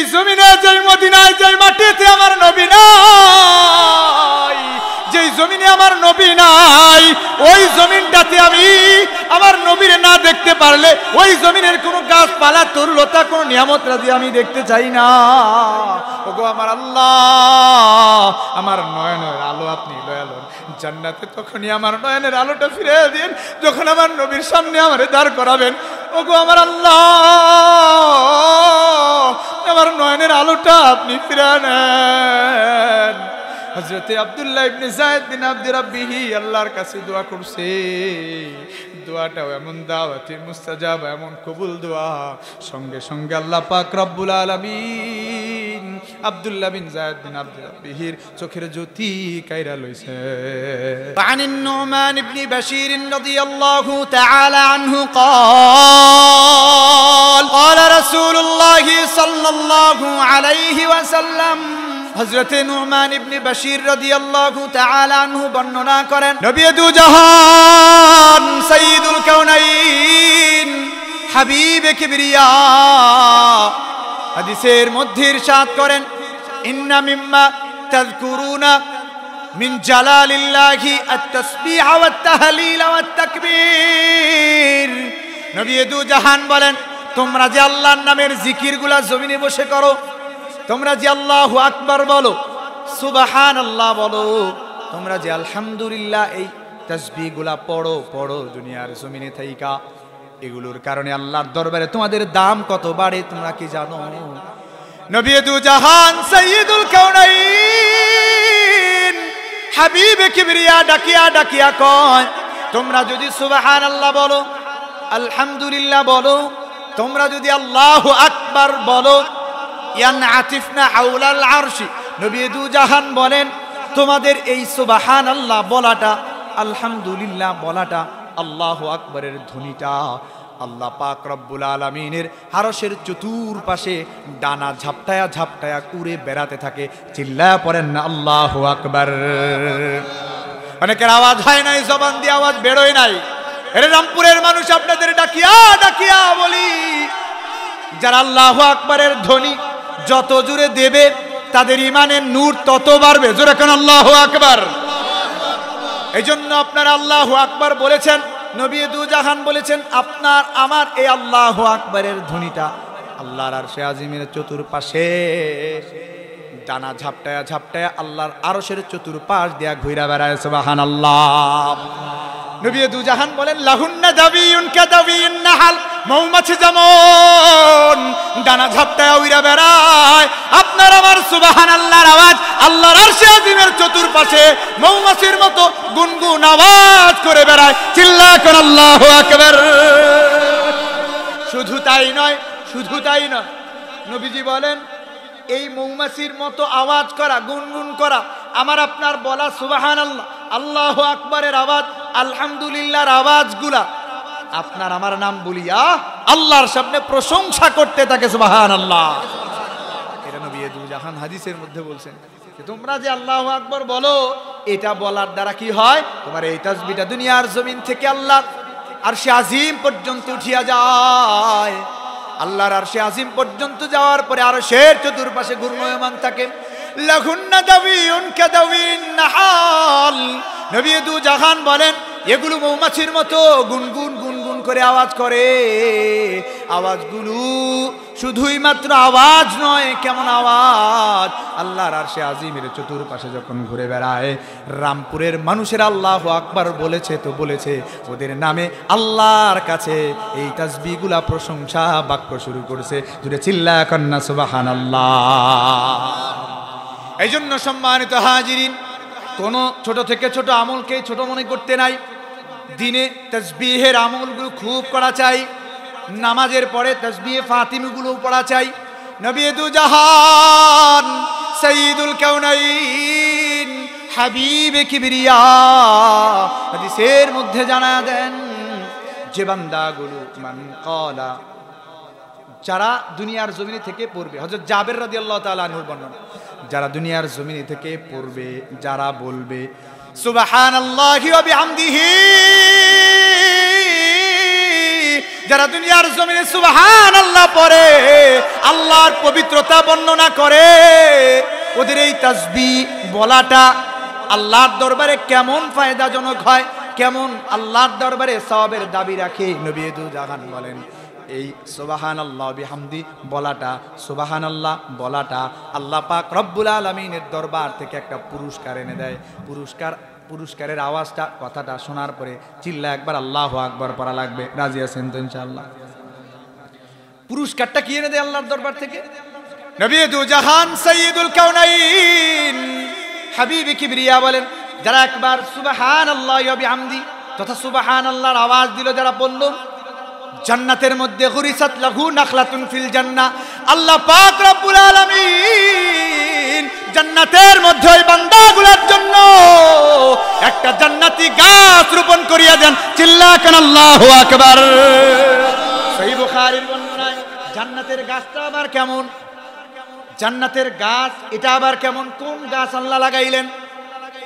যেই জমিনে, যেই মদিনায়, যেই মাটিতে আমার নবী নাই, যেই জমিনে আমার নবী নাই, ওই জমিনটাতে আমি আমার নবীর না দেখতে পারলে ওই জমিনের কোনো গাছপালা, তরুলতা, কোনো নিয়ামত রাজি আমি দেখতে চাই না। ওগো আমার আল্লাহ, আমার নয়নের আলো আপনি দয়ালু জান্নাতে তখনই আমার নয়নের আলোটা ফিরে দিন যখন আমার নবীর সামনে আমারে দাঁড় করাবেন। ওগো আমার আল্লাহ, আমার নয়নের আলোটা আপনি ফিরে নেন। হযরতে আব্দুল্লাহ ইবনে যায়েদ বিন আব্দুর রাব্বিহি আল্লাহর কাছে দোয়া করছে। দোয়াটাও এমন দাওয়াতে মুস্তাজাব, এমন কবুল দোয়া। সঙ্গে সঙ্গে আল্লাহ পাক রব্বুল আলামিন আব্দুল্লাহ বিন যায়েদ বিন আব্দুর রাব্বিহির চোখের জ্যোতি কাইরা লইছে। আনিন নুমান ইবনে বাশীর রাদিয়াল্লাহু তাআলা আনহু قال قال رسول الله صلى الله عليه وسلم হযরতে নুমান ইবনে বাশীর রাদিয়াল্লাহু তাআলা আনহু বর্ণনা করেন, নবী দু জাহান সাইয়্যিদুল কাউনাইন হাবিবে কিবরিয়া হাদিসের মধ্যে ইরশাদ করেন, ইন্না মিম্মা তাযকুরুনা মিন জালালিল্লাহি আত-তাসবিহ ওয়াত তাহলিল ওয়াত তাকবীর। নবী দু জাহান বলেন, তোমরা যে আল্লাহর নামের জিকিরগুলা জমিনে বসে করো, তোমরা যে আল্লাহু আকবার বলো, সুবহানাল্লাহ বলো, তোমরা যে আলহামদুলিল্লাহ এই তাসবিহগুলা পড়ো দুনিয়ার জমিনে থাইকা, এগুলোর কারণে আল্লাহর দরবারে তোমাদের দাম কত বাড়ে তোমরা কি জানো? নবী দু জাহান সাইয়্যিদুল কাউনাইন হাবিবে কিবরিয়া ডাকিয়া ডাকিয়া কয়, তোমরা যদি সুবহানাল্লাহ বলো, আলহামদুলিল্লাহ বলো, তোমরা যদি আল্লাহু আকবার বলো, ইয়ানআতিফনা হাওলাল আরশি, নবী দু জাহান বলেন তোমাদের এই সুবহানাল্লাহ বলাটা, আলহামদুলিল্লাহ বলাটা, আল্লাহু আকবারের ধ্বনিটা আল্লাহ পাক রব্বুল আলামিনের আরশের চতুর্পাশে ডানা ঝাপটায়া ঝাপটায়া উড়ে বেড়াতে থাকে। চিল্লায়া পড়েন না আল্লাহু আকবার। অনেকের আওয়াজ হয় নাই, জবান দিয়ে আওয়াজ বেরোয় নাই। এর রামপুরের মানুষ আপনাদের ডাকিয়া ডাকিয়া বলি, যারা আল্লাহু আকবারের ধ্বনি যত জোরে দেবে তাদের ইমানের নূর তত বাড়বে। জোরে কোন আল্লাহু আকবার। এই জন্য আপনারা আল্লাহু আকবার বলেছেন, নবী দু জাহান বলেছেন, আপনার আমার এই আল্লাহু আকবারের ধ্বনিটা আল্লাহর আরশে আজিমের চতুর্পাশে ডানা ঝাপটায়া ঝাপটায়া আল্লাহর আরশের চতুর্পাশ দিয়া ঘুরা বেড়ায়। সুবহানাল্লাহ। নবী দু জাহান বলেন, লাহুন্না দাবিয়ুন কাদাবিয়ুন নাহাল, মৌমাছি যেমন ডানা ঝাপটায়া উইরা বেড়ায়, আপনার আমার সুবহানাল্লাহর আওয়াজ আল্লাহর আরশে আজিমের চতুর্পাশে মৌমাছির মতো গুনগুন আওয়াজ করে বেড়ায়। চিল্লা করে আল্লাহু আকবার। শুধু তাই নয়, নবীজি বলেন, এই মৌমাছির মতো আওয়াজ করা, গুনগুন করা, আমার আপনার বলা সুবহানাল্লাহ, আল্লাহু আকবারের আওয়াজ, আলহামদুলিল্লাহর আওয়াজগুলা আপনার আমার নাম বলিয়া আল্লাহর সামনে প্রশংসা করতে থাকে। সুবহানাল্লাহ। এটা নবী দু জাহান হাদিসের মধ্যে বলছেন, তোমরা যে আল্লাহু আকবার বলো, এটা বলার দ্বারা কি হয়, তোমার এই তাসবিহটা দুনিয়ার জমিন থেকে আল্লাহর আরশে আজিম পর্যন্ত উঠিয়া যায়। আল্লাহর আরশে আজিম পর্যন্ত যাওয়ার পরে আরশের চতুর্পাশে ঘূর্ণয়মান থাকে। লাহুন্না দাবিয়ুন কাদাবিন নাহাল, নবী দু জাহান বলেন, এগুলো মৌমাছির মতো গুনগুন গুনগুন করে আওয়াজ করে। আওয়াজগুলো শুধুই মাত্র আওয়াজ নয়, কেমন আওয়াজ, আল্লাহর আরশে আজিমের চতুর্পাশে যখন ঘুরে বেড়ায়। রামপুরের মানুষের আল্লাহু আকবার বলেছে তো বলেছে, ওদের নামে আল্লাহর কাছে এই তাসবিহগুলা প্রশংসা বাক্য শুরু করেছে। জুড়ে চিল্লা কন্না সুবহানাল্লাহ। এই জন্য সম্মানিত হাজিরিন, কোন ছোট থেকে ছোট আমলকে ছোট মনে করতে নাই। দিনে তাসবিহের আমলগুলো খুব করা চাই। নামাজের পরে তাসবিহে ফাতিমিগুলো পড়া চাই। নবী দু জাহান সাইয়্যিদুল কাউনাইন হাবিবে কিবরিয়া হাদিসের মধ্যে জানা দেন, যে বান্দাগুলো মান ক্বালা, যারা দুনিয়ার জমিনে থেকে পড়বে, হযরত জাবের রাদিয়াল্লাহু তাআলা আনহুর বর্ণনা, যারা দুনিয়ার জমিনে থেকে পড়বে, যারা বলবে সুবহানাল্লাহি ওয়া বিহামদিহি, যারা দুনিয়ার জমিনে সুবহানাল্লাহ পড়ে, আল্লাহর পবিত্রতা বর্ণনা করে, ওদের এই তাসবিহ বলাটা আল্লাহর দরবারে কেমন ফায়দাজনক হয়, কেমন আল্লাহর দরবারে সওয়াবের দাবি রাখে। নবী দু জাহান বলেন এই সুবহানাল্লাহ বিহামদি বলাটা, সুবহানাল্লাহ বলাটা আল্লাহ পাক রব্বুল আলামিনের দরবার থেকে একটা পুরস্কার এনে দেয়। পুরস্কারের আওয়াজটা, কথাটা শোনার পরে চিল্লা একবার আল্লাহু আকবার পড়া লাগবে। রাজি আছেন তো ইনশাআল্লাহ? পুরস্কারটা কি এনে দেয় আল্লাহর দরবার থেকে? নবী দু জাহান সাইয়্যিদুল কাউনাইন হাবিবে কিবরিয়া বলেন, যারা একবার সুবহানাল্লাহ ওয়া বিহামদি তথা সুবহানাল্লাহর আওয়াজ দিল, যারা বলল, জান্নাতের মধ্যে গুরিসাত লাহু নাখলাতুন ফিল জান্নাহ, আল্লাহ পাক রব্বুল আলামিন জান্নাতের মধ্যে ওই বান্দাগুলোর জন্য একটা জান্নাতি গাছ রোপণ করিয়া দেন। চিল্লা কেন আল্লাহু আকবার। সহিহ বুখারীর বর্ণনায় জান্নাতের গাছটা আবার কেমন, জান্নাতের গাছ এটা আবার কেমন, কোন গাছ আল্লাহ লাগাইলেন?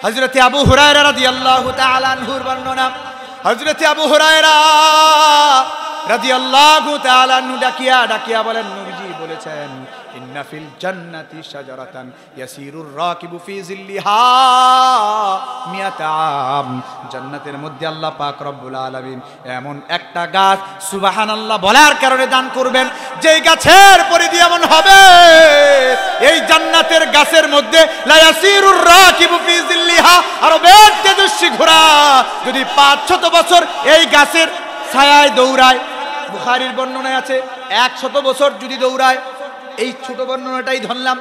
হযরতে আবু হুরায়রা রাদিয়াল্লাহু তাআলা আনহুর বর্ণনা। হযরতে আবু হুরায়রা রাদিয়াল্লাহু তাআলা আনহু ডাকিয়া বলেন, নবীজি বলেছেন, ইন্না ফিল জান্নাতি শাজারাতান ইয়াসিরুর রাকিবু ফি জিল্লিহা মিয়াতা আম। জান্নাতের মধ্যে আল্লাহ পাক রব্বুল আলামিন এমন একটা গাছ সুবহানাল্লাহ বলার কারণে দান করবেন, যেই গাছের পরিধি এমন হবে, এই জান্নাতের গাছের মধ্যে লা ইয়াসিরুর রাকিবু ফি জিল্লিহা, আরবের তেজস্বী ঘোড়া যদি 500 বছর এই গাছের ছায়ায় দৌড়ায়, বুখারীর বর্ণনায় আছে 100 বছর যদি দৌড়ায়, এই ছোট বর্ণনাটাই ধরলাম,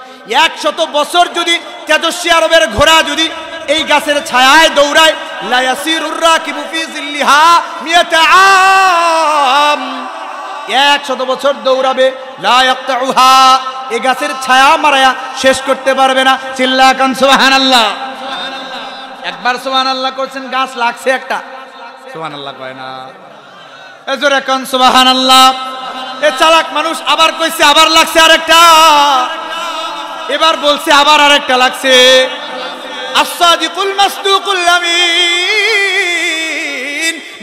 100 বছর যদি তেজস্বী আরবের ঘোড়া যদি এই গাছের ছায়ায় দৌড়ায়, লা ইয়াসিরুর রাকিবু ফি জিল্লিহা মিয়াতা আম, 100 বছর দৌড়াবে, লা ইয়াকতাউহা, এই গাছের ছায়া মারায়া শেষ করতে পারবে না। চিল্লা কান সুবহানাল্লাহ। একবার সুবহানাল্লাহ করছেন, গাছ লাগছে একটা, সুবহানাল্লাহ কয় না, এজোরে কান সুবহানাল্লাহ। এ চালাক মানুষ আবার কইছে আবার লাগছে আরেকটা, এবার বলছে আবার আরেকটা লাগছে। আস-সাদিকুল মাসদুকুল আমিন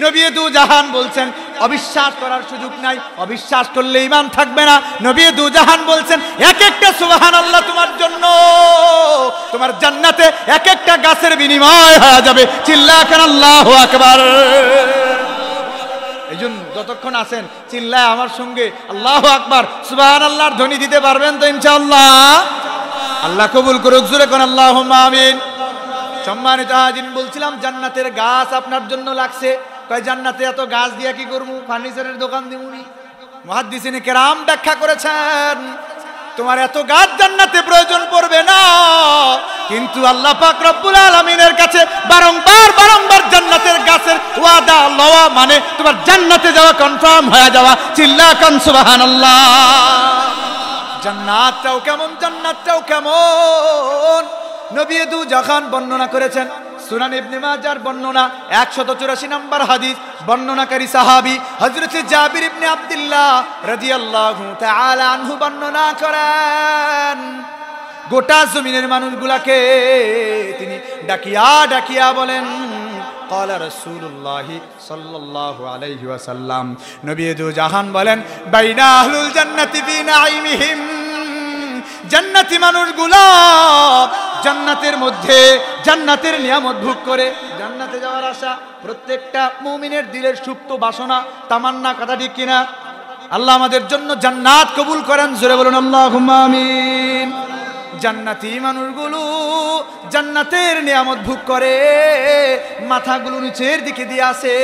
নবী দু জাহান বলছেন, অবিশ্বাস করার সুযোগ নাই, অবিশ্বাস করলে ঈমান থাকবে না। নবী দু জাহান বলছেন, এক একটা সুবহানাল্লাহ তোমার জন্য তোমার জান্নাতে এক একটা গাছের বিনিময় হয়ে যাবে। চিল্লা কেন আল্লাহু আকবার। এইজন্য যতক্ষণ আছেন চিল্লায় আমার সঙ্গে আল্লাহু আকবার সুবহানাল্লাহর ধ্বনি দিতে পারবেন তো ইনশাআল্লাহ? আল্লাহ কবুল করুক, জোরে কোন আল্লাহুম্মা আমিন। সম্মানিত হাজিরিন, বলছিলাম জান্নাতের গাছ আপনার জন্য লাগছে। কয় জান্নাতে এত গাছ দিয়া কি করবো, ফার্নিচারের দোকান দিমুনি? মুহাদ্দিসিনে কেরাম ব্যাখ্যা করেছেন, তোমার এত গাছ জান্নাতে প্রয়োজন পড়বে না, কিন্তু আল্লাহ পাক রব্বুল আলামিনের কাছে বারংবার জান্নাতের গাছের ওয়াদা লওয়া মানে তোমার জান্নাতে যাওয়া কনফার্ম হয়ে যাওয়া। চিল্লা কান সুবহানাল্লাহ। জান্নাতটাও কেমন, জান্নাতটাও কেমন নবী দু জাহান বর্ণনা করেছেন। সুনান ইবনে মাজার বর্ণনা 184 নম্বর হাদিস, বর্ণনাকারী সাহাবী হযরত জাবির ইবনে আব্দুল্লাহ রাদিয়াল্লাহু তাআলা আনহু বর্ণনা করেন, গোটা জমিনের মানুষগুলাকে তিনি ডাকিয়া বলেন, ক্বালা রাসূলুল্লাহি সাল্লাল্লাহু আলাইহি ওয়াসাল্লাম, নবী দু জাহান বলেন, বাইনা আহলুল জান্নাতি ফি নাঈমিহিম, জান্নাতি মানুষগুলো জান্নাতের মধ্যে জান্নাতের নিয়ামত ভোগ করে, জান্নাতে যাওয়ার আশা প্রত্যেকটা মুমিনের দিলের সুপ্ত বাসনা, তামান্না, কথা ঠিক কিনা? আল্লাহ আমাদের জন্য জান্নাত কবুল করেন, জোরে বলুন আল্লাহুম্মা আমিন। জান্নাতি মানুষগুলো জান্নাতের নিয়ামত ভোগ করে, মাথাগুলো নিচের দিকে দিয়ে আসে।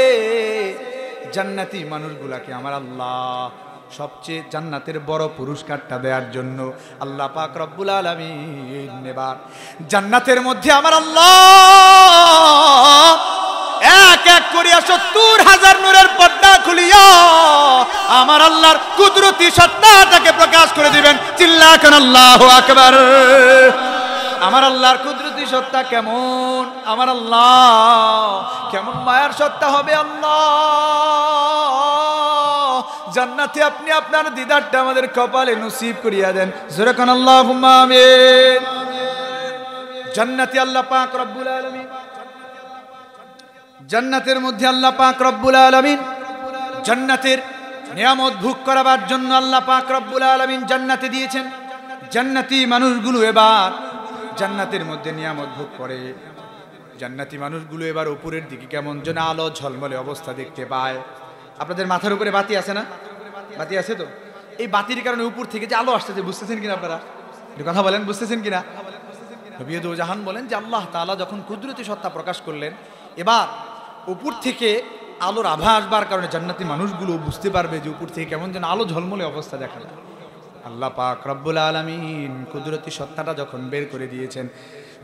জান্নাতি মানুষগুলাকে আমার আল্লাহ সবচেয়ে জান্নাতের বড় পুরস্কারটা দেওয়ার জন্য আল্লাহ পাক রব্বুল আলামিন এবার জান্নাতের মধ্যে আমার আল্লাহ এক এক করিয়া 70,000 নূরের পর্দা খুলিয়া আমার আল্লাহর কুদরতি সত্তাটাকে প্রকাশ করে দিবেন। চিল্লা কেন আল্লাহু আকবার। আমার আল্লাহর কুদরতি সত্তা কেমন, আমার আল্লাহ কেমন মায়ার সত্তা হবে। আল্লাহ জান্নাতে আপনি আপনার দিদারটা আমাদের কপালে নসিব করিয়া দেন, জোরে কোন আল্লাহুম্মা আমিন। জান্নাতে আল্লাহ পাক রব্বুল আলামিন, জান্নাতের মধ্যে আল্লাহ পাক রব্বুল আলামিন জান্নাতের নিয়ামত ভোগ করাবার জন্য আল্লাহ পাক রব্বুল আলামিন জান্নাতে দিয়েছেন। জান্নাতি মানুষগুলো এবার জান্নাতের মধ্যে নিয়ামত ভোগ করে। জান্নাতি মানুষগুলো এবার উপরের দিকে কেমন যেন আলো ঝলমলে অবস্থা দেখতে পায়। আপনাদের মাথার উপরে বাতি আছে না? বাতি আছে তো? এই বাতির কারণে উপর থেকে যে আলো আসতেছে, বুঝতেছেন কিনা আপনারা? কথা বলেন, বুঝতেছেন কিনা? নবী দো জাহান বলেন যে আল্লাহ তাআলা যখন কুদরতি সত্তা প্রকাশ করলেন, এবার উপর থেকে আলোর আভা আসবার কারণে জান্নাতি মানুষগুলো বুঝতে পারবে যে উপর থেকে কেমন যেন আলো ঝলমলে অবস্থা দেখা যায়। আল্লাহ পাক রব্বুল আলামিন কুদরতি সত্তাটা যখন বের করে দিয়েছেন,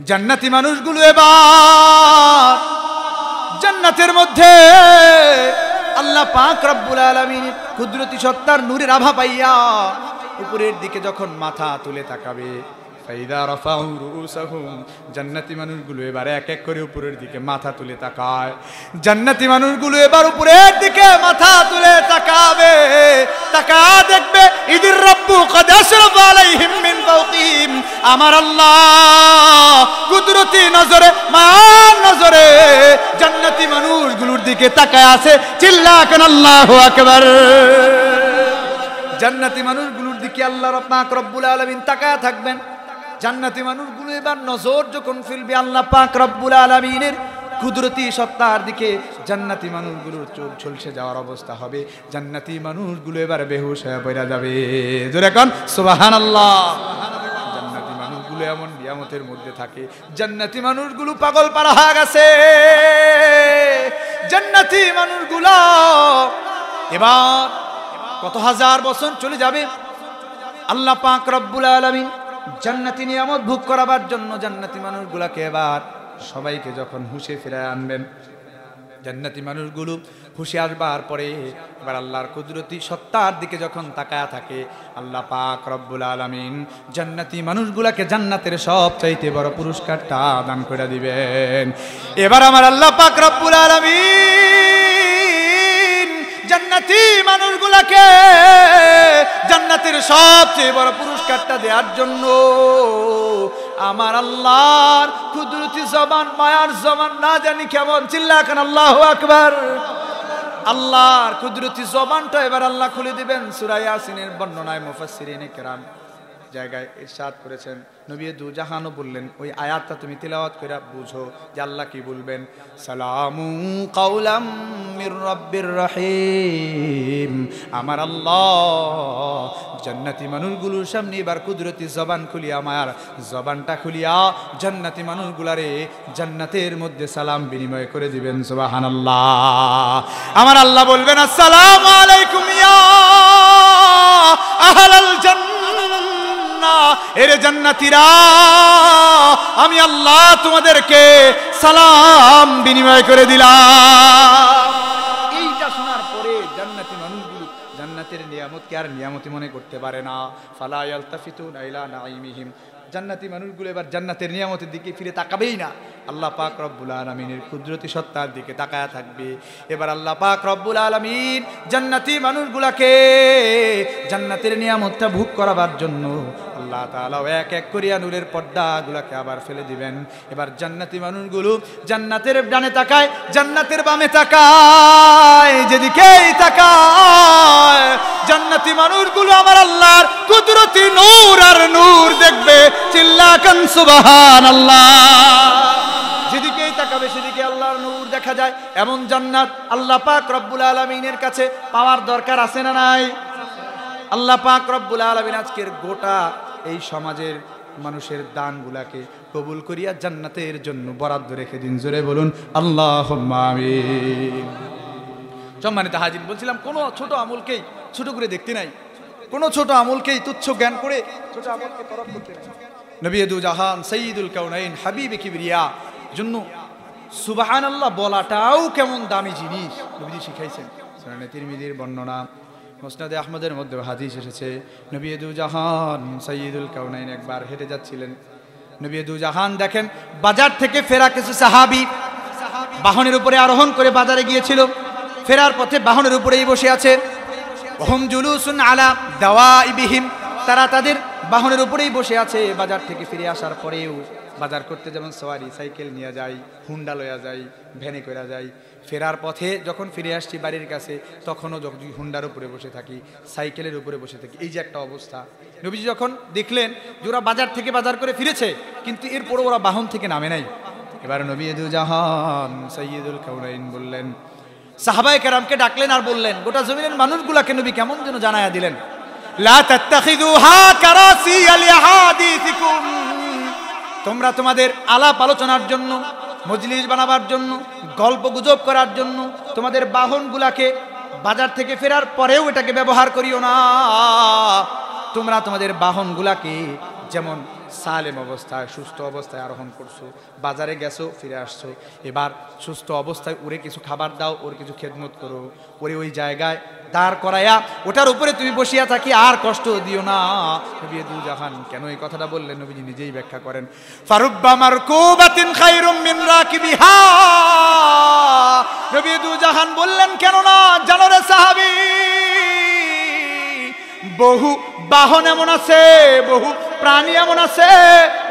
জান্নাতি মানুষগুলো এবার জান্নাতের মধ্যে আল্লাহ পাক রব্বুল আলামিন কুদরতি সত্তার নূরের আভা পাইয়া উপরের দিকে যখন মাথা তুলে তাকাবে, ফাইদা রাফাউ রুউসাহুম, জান্নাতি মানুষগুলো এবার এক এক করে উপরের দিকে মাথা তুলে তাকায়। জান্নাতি মানুষগুলো এবার উপরের দিকে মাথা তুলে তাকাবে, তাকা দেখবে ইদির রাব্বু কদ আশরাফা আলাইহিম মিন ফাওকিহিম, আমার আল্লাহ কুদরতি নজরে মান নজরে জান্নাতি মানুষগুলোর দিকে তাকায় আছে। চিল্লাকেন আল্লাহু আকবার। জান্নাতি মানুষগুলোর দিকে আল্লাহ পাক রব্বুল আলামিন তাকায় থাকবেন। জান্নাতি মানুষগুলো এবার নজর যখন ফেলবে আল্লাহ পাক রব্বুল আলামিনের কুদরতি সত্তার দিকে, জান্নাতি মানুষগুলোর চোখ ঝলসে যাওয়ার অবস্থা হবে। জান্নাতি মানুষগুলো এবার বেহুশ হয়ে পড়ে যাবে। জোরে কোন সুবহানাল্লাহ। জান্নাতি মানুষগুলো এমন নিয়ামতের মধ্যে থাকে, জান্নাতি মানুষগুলো পাগল পারা হয়ে গেছে। জান্নাতি মানুষগুলো এবার কত হাজার বছর চলে যাবে। আল্লাহ পাক রব্বুল আলামিন জান্নাতি নিয়ামত ভোগ করাবার জন্য জান্নাতি মানুষগুলাকে এবার সবাইকে যখন হুঁশে ফিরায় আনবেন, জান্নাতি মানুষগুলো হুঁশে আসবার পরে এবার আল্লাহর কুদরতি সত্তার দিকে যখন তাকায়া থাকে, আল্লাহ পাক রব্বুল আলামিন জান্নাতি মানুষগুলাকে জান্নাতের সবচাইতে বড় পুরস্কারটা দান করে দিবেন। এবার আমার আল্লাহ পাক রব্বুল আলামিন জান্নাতি মানুষগুলাকে জান্নাতের সবচেয়ে বড় পুরস্কারটা দেওয়ার জন্য আমার আল্লাহর কুদরতি জবান, মায়ার জবান না জানি কেমন, চিল্লাকেন আল্লাহু আকবার। আল্লাহর কুদরতি জবানটা এবার আল্লাহ খুলে দিবেন। সূরা ইয়াসিনের বর্ণনায় মুফাসসিরিনে কেরাম জায়গায় ইরশাদ করেছেন, নবী দু জাহানও বললেন ওই আয়াতটা তুমি তিলাওয়াত করে বুঝো যে আল্লাহ কি বলবেন। সালামু কাওলাম মির রাব্বির রহিম, আমার আল্লাহ জান্নাতি মানুষগুলোর সামনে এবার কুদরতি জবান খুলিয়া, মায়ার জবানটা খুলিয়া জান্নাতি মানুষগুলারে জান্নাতের মধ্যে সালাম বিনিময় করে দিবেন। সুবহানাল্লাহ। আমার আল্লাহ বলবেন আসসালামু আলাইকুম ইয়া আহলাল জান্নাহ, এরে জান্নাতীরা আমি আল্লাহ তোমাদেরকে সালাম বিনিময় করে দিলাম। এইটা শোনার পরে জান্নাতি মানুষগুলো জান্নাতের নিয়ামতকে আর নিয়ামতি মনে করতে পারে না। ফালা ইয়ালতাফিতুনা ইলা নাঈমিহিম, জান্নাতি মানুষগুলো এবার জান্নাতের নিয়ামতের দিকে ফিরে তাকাবেই না, আল্লাহ পাক রব্বুল আলামিনের কুদরতি সত্তার দিকে তাকায়া থাকবে। এবার আল্লাহ পাক রব্বুল আলামিন জান্নাতি মানুষগুলাকে জান্নাতের নিয়ামতটা ভোগ করাবার জন্য আল্লাহ তাআলা এক এক করিয়া নূরের পর্দাগুলোকে আবার ফেলে দিবেন। এবার জান্নাতি মানুষগুলো জান্নাতের ডানে তাকায়, জান্নাতের বামে তাকায়, যেদিকেই তাকায় জান্নাতি মানুষগুলো আমার আল্লাহর কুদরতি নূর আর নূর দেখবে। চিল্লাকান সুবহানাল্লাহ। যেদিকেই তাকাবে সেদিকে আল্লাহর নূর দেখা যায়। এমন জান্নাত আল্লাহ পাক রব্বুল আলামিনের কাছে পাওয়ার দরকার আছে না নাই? আল্লাহ পাক রব্বুল আলামিন আজকের গোটা এই সমাজের মানুষের দানগুলাকে কবুল করিয়া জান্নাতের জন্য বরাদ্দ রেখে দিন। জোরে বলুন আল্লাহুম্মা আমিন। সম্মানিত হাজির, বলছিলাম কোন ছোট আমলকেই ছোট করে দেখতে নাই, কোন ছোট আমলকেই তুচ্ছ জ্ঞান করে ছোট আমলকে তরক করতে নাই। নবী দু জাহান সাইয়্যিদুল কাউনাইন হাবিবে কিবরিয়া জন্য সুবহানাল্লাহ বলাটাও কেমন দামি জিনিস নবীজি শিখাইছেন। সুনানে তিরমিজির বর্ণনা, মুসনাদে আহমদের মধ্যে হাদিস এসেছে, নবী দু জাহান সাইয়্যিদুল কাউনাইন একবার হেঁটে যাচ্ছিলেন। নবী দু জাহান দেখেন বাজার থেকে ফেরা কিছু সাহাবী বাহনের উপরে আরোহণ করে বাজারে গিয়েছিল। ফেরার পথে বাহনের উপরেই বসে আছে। ওহুম জুলুসুন আলা দাওয়াইবিহিম, তারা তাদের বাহনের উপরেই বসে আছে। বাজার থেকে ফিরে আসার পরেও বাজার করতে যেমন সওয়ারি সাইকেল নিয়ে যাই, হুন্ডা লইয়া যাই, ভ্যানে করে যাই, ফেরার পথে যখন ফিরে আসছি বাড়ির কাছে তখনও যদি হুন্ডার উপরে বসে থাকি, সাইকেলের উপরে বসে থাকি, এই যে একটা অবস্থা। নবীজি যখন দেখলেন যে ওরা বাজার থেকে বাজার করে ফিরেছে কিন্তু এরপরও ওরা বাহন থেকে নামে নাই, এবার নবী দু জাহান সাইয়্যিদুল কাউনাইন বললেন, সাহাবায়ে কেরামকে ডাকলেন আর বললেন, গোটা জমিনের মানুষগুলাকে নবী কেমন যেন জানায়া দিলেন, লা তাত্তাখিযুহা কারাসিয়া লিহাদিসিকুম, তোমরা তোমাদের আলাপ আলোচনার জন্য, মজলিস বানাবার জন্য, গল্প গুজব করার জন্য তোমাদের বাহনগুলাকে বাজার থেকে ফেরার পরেও এটাকে ব্যবহার করিও না। তোমরা তোমাদের বাহনগুলাকে যেমন সালেম অবস্থায় সুস্থ অবস্থায় আরোহণ করছো, বাজারে গেছো ফিরে আসছো, এবার সুস্থ অবস্থায় ওরে কিছু খাবার দাও, ওর কিছু খেদমত করো, ওরে ওই জায়গায় দাঁড় করাইয়া ওটার উপরে তুমি বসিয়া থাকি, আর কষ্ট দিও না। নবী দু জাহান কেন এই কথাটা বললেন নবীজি নিজেই ব্যাখ্যা করেন, ফারুব্বা মারকুবাতিন খায়রুম মিন রাকিবিহা, নবী দু জাহান বললেন কেন না জানো রে সাহাবী, বহু বাহন এমন আছে, বহু প্রাণী এমন আছে,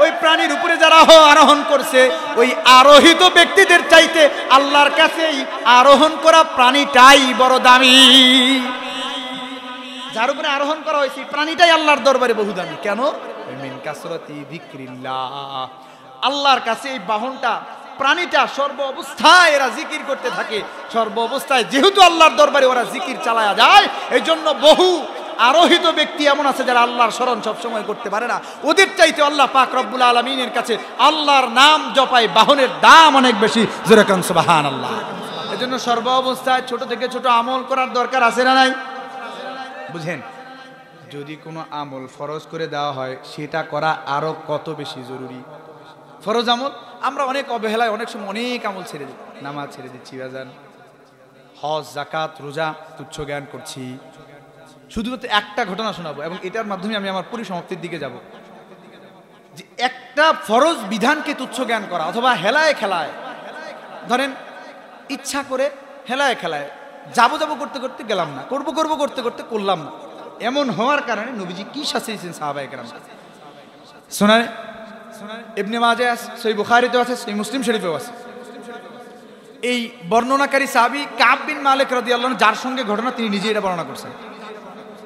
ওই প্রাণীর উপরে যারা আরোহণ করছে ওই আরোহিত ব্যক্তিদের চাইতে আল্লাহর কাছে আরোহণ করা প্রাণীটাই বড় দামি। যার উপরে আরোহণ করা হয়েছে প্রাণীটাই আল্লাহর দরবারে বহু দামি। কেন? মিন কাসরাতি যিকরিল্লাহ, আল্লাহর কাছে এই বাহনটা, প্রাণীটা সর্ব অবস্থায় এরা জিকির করতে থাকে, সর্ব অবস্থায় যেহেতু আল্লাহর দরবারে ওরা জিকির চালায়া যায়, এই জন্য বহু আরোহিত ব্যক্তি এমন আছে যারা আল্লাহর স্মরণ সবসময় করতে পারে না, ওদের চাইতে আল্লাহ পাক রব্বুল আলামিনের কাছে আল্লাহর নাম জপায় বাহনের দাম অনেক বেশি। জোরে কান সুবহানাল্লাহ। এজন্য সর্ব অবস্থায় ছোট থেকে ছোট আমল করার দরকার আছে না নাই? বুঝেন, যদি কোনো আমল ফরজ করে দেওয়া হয় সেটা করা আরো কত বেশি জরুরি। ফরজ আমল আমরা অনেক অবহেলায় অনেক সময় অনেক আমল ছেড়ে দিই, নামাজ ছেড়ে দিচ্ছি, বাজান হজ জাকাত রোজা তুচ্ছ জ্ঞান করছি। শুধুমাত্র একটা ঘটনা শোনাবো এবং এটার মাধ্যমে আমি আমার পরিসমাপ্তির দিকে যাব, যে একটা ফরজ বিধানকে তুচ্ছ জ্ঞান করা অথবা হেলায় খেলায়, ধরেন ইচ্ছা করে হেলায় খেলায় যাবো যাবো করতে করতে গেলাম না, করবো করবো করতে করতে করলাম না, এমন হওয়ার কারণে নবীজি কি শাস্তি দিয়েছেন সাহাবায়ে কেরামকে শোনায়। ইবনে মাজাহ আছে, সহিহ বুখারীতে আছে, সহিহ মুসলিম শরীফেও আছে। এই বর্ণনাকারী সাহাবী কাব বিন মালিক রাদিয়াল্লাহু আনহু, যার সঙ্গে ঘটনা তিনি নিজে এটা বর্ণনা করছেন,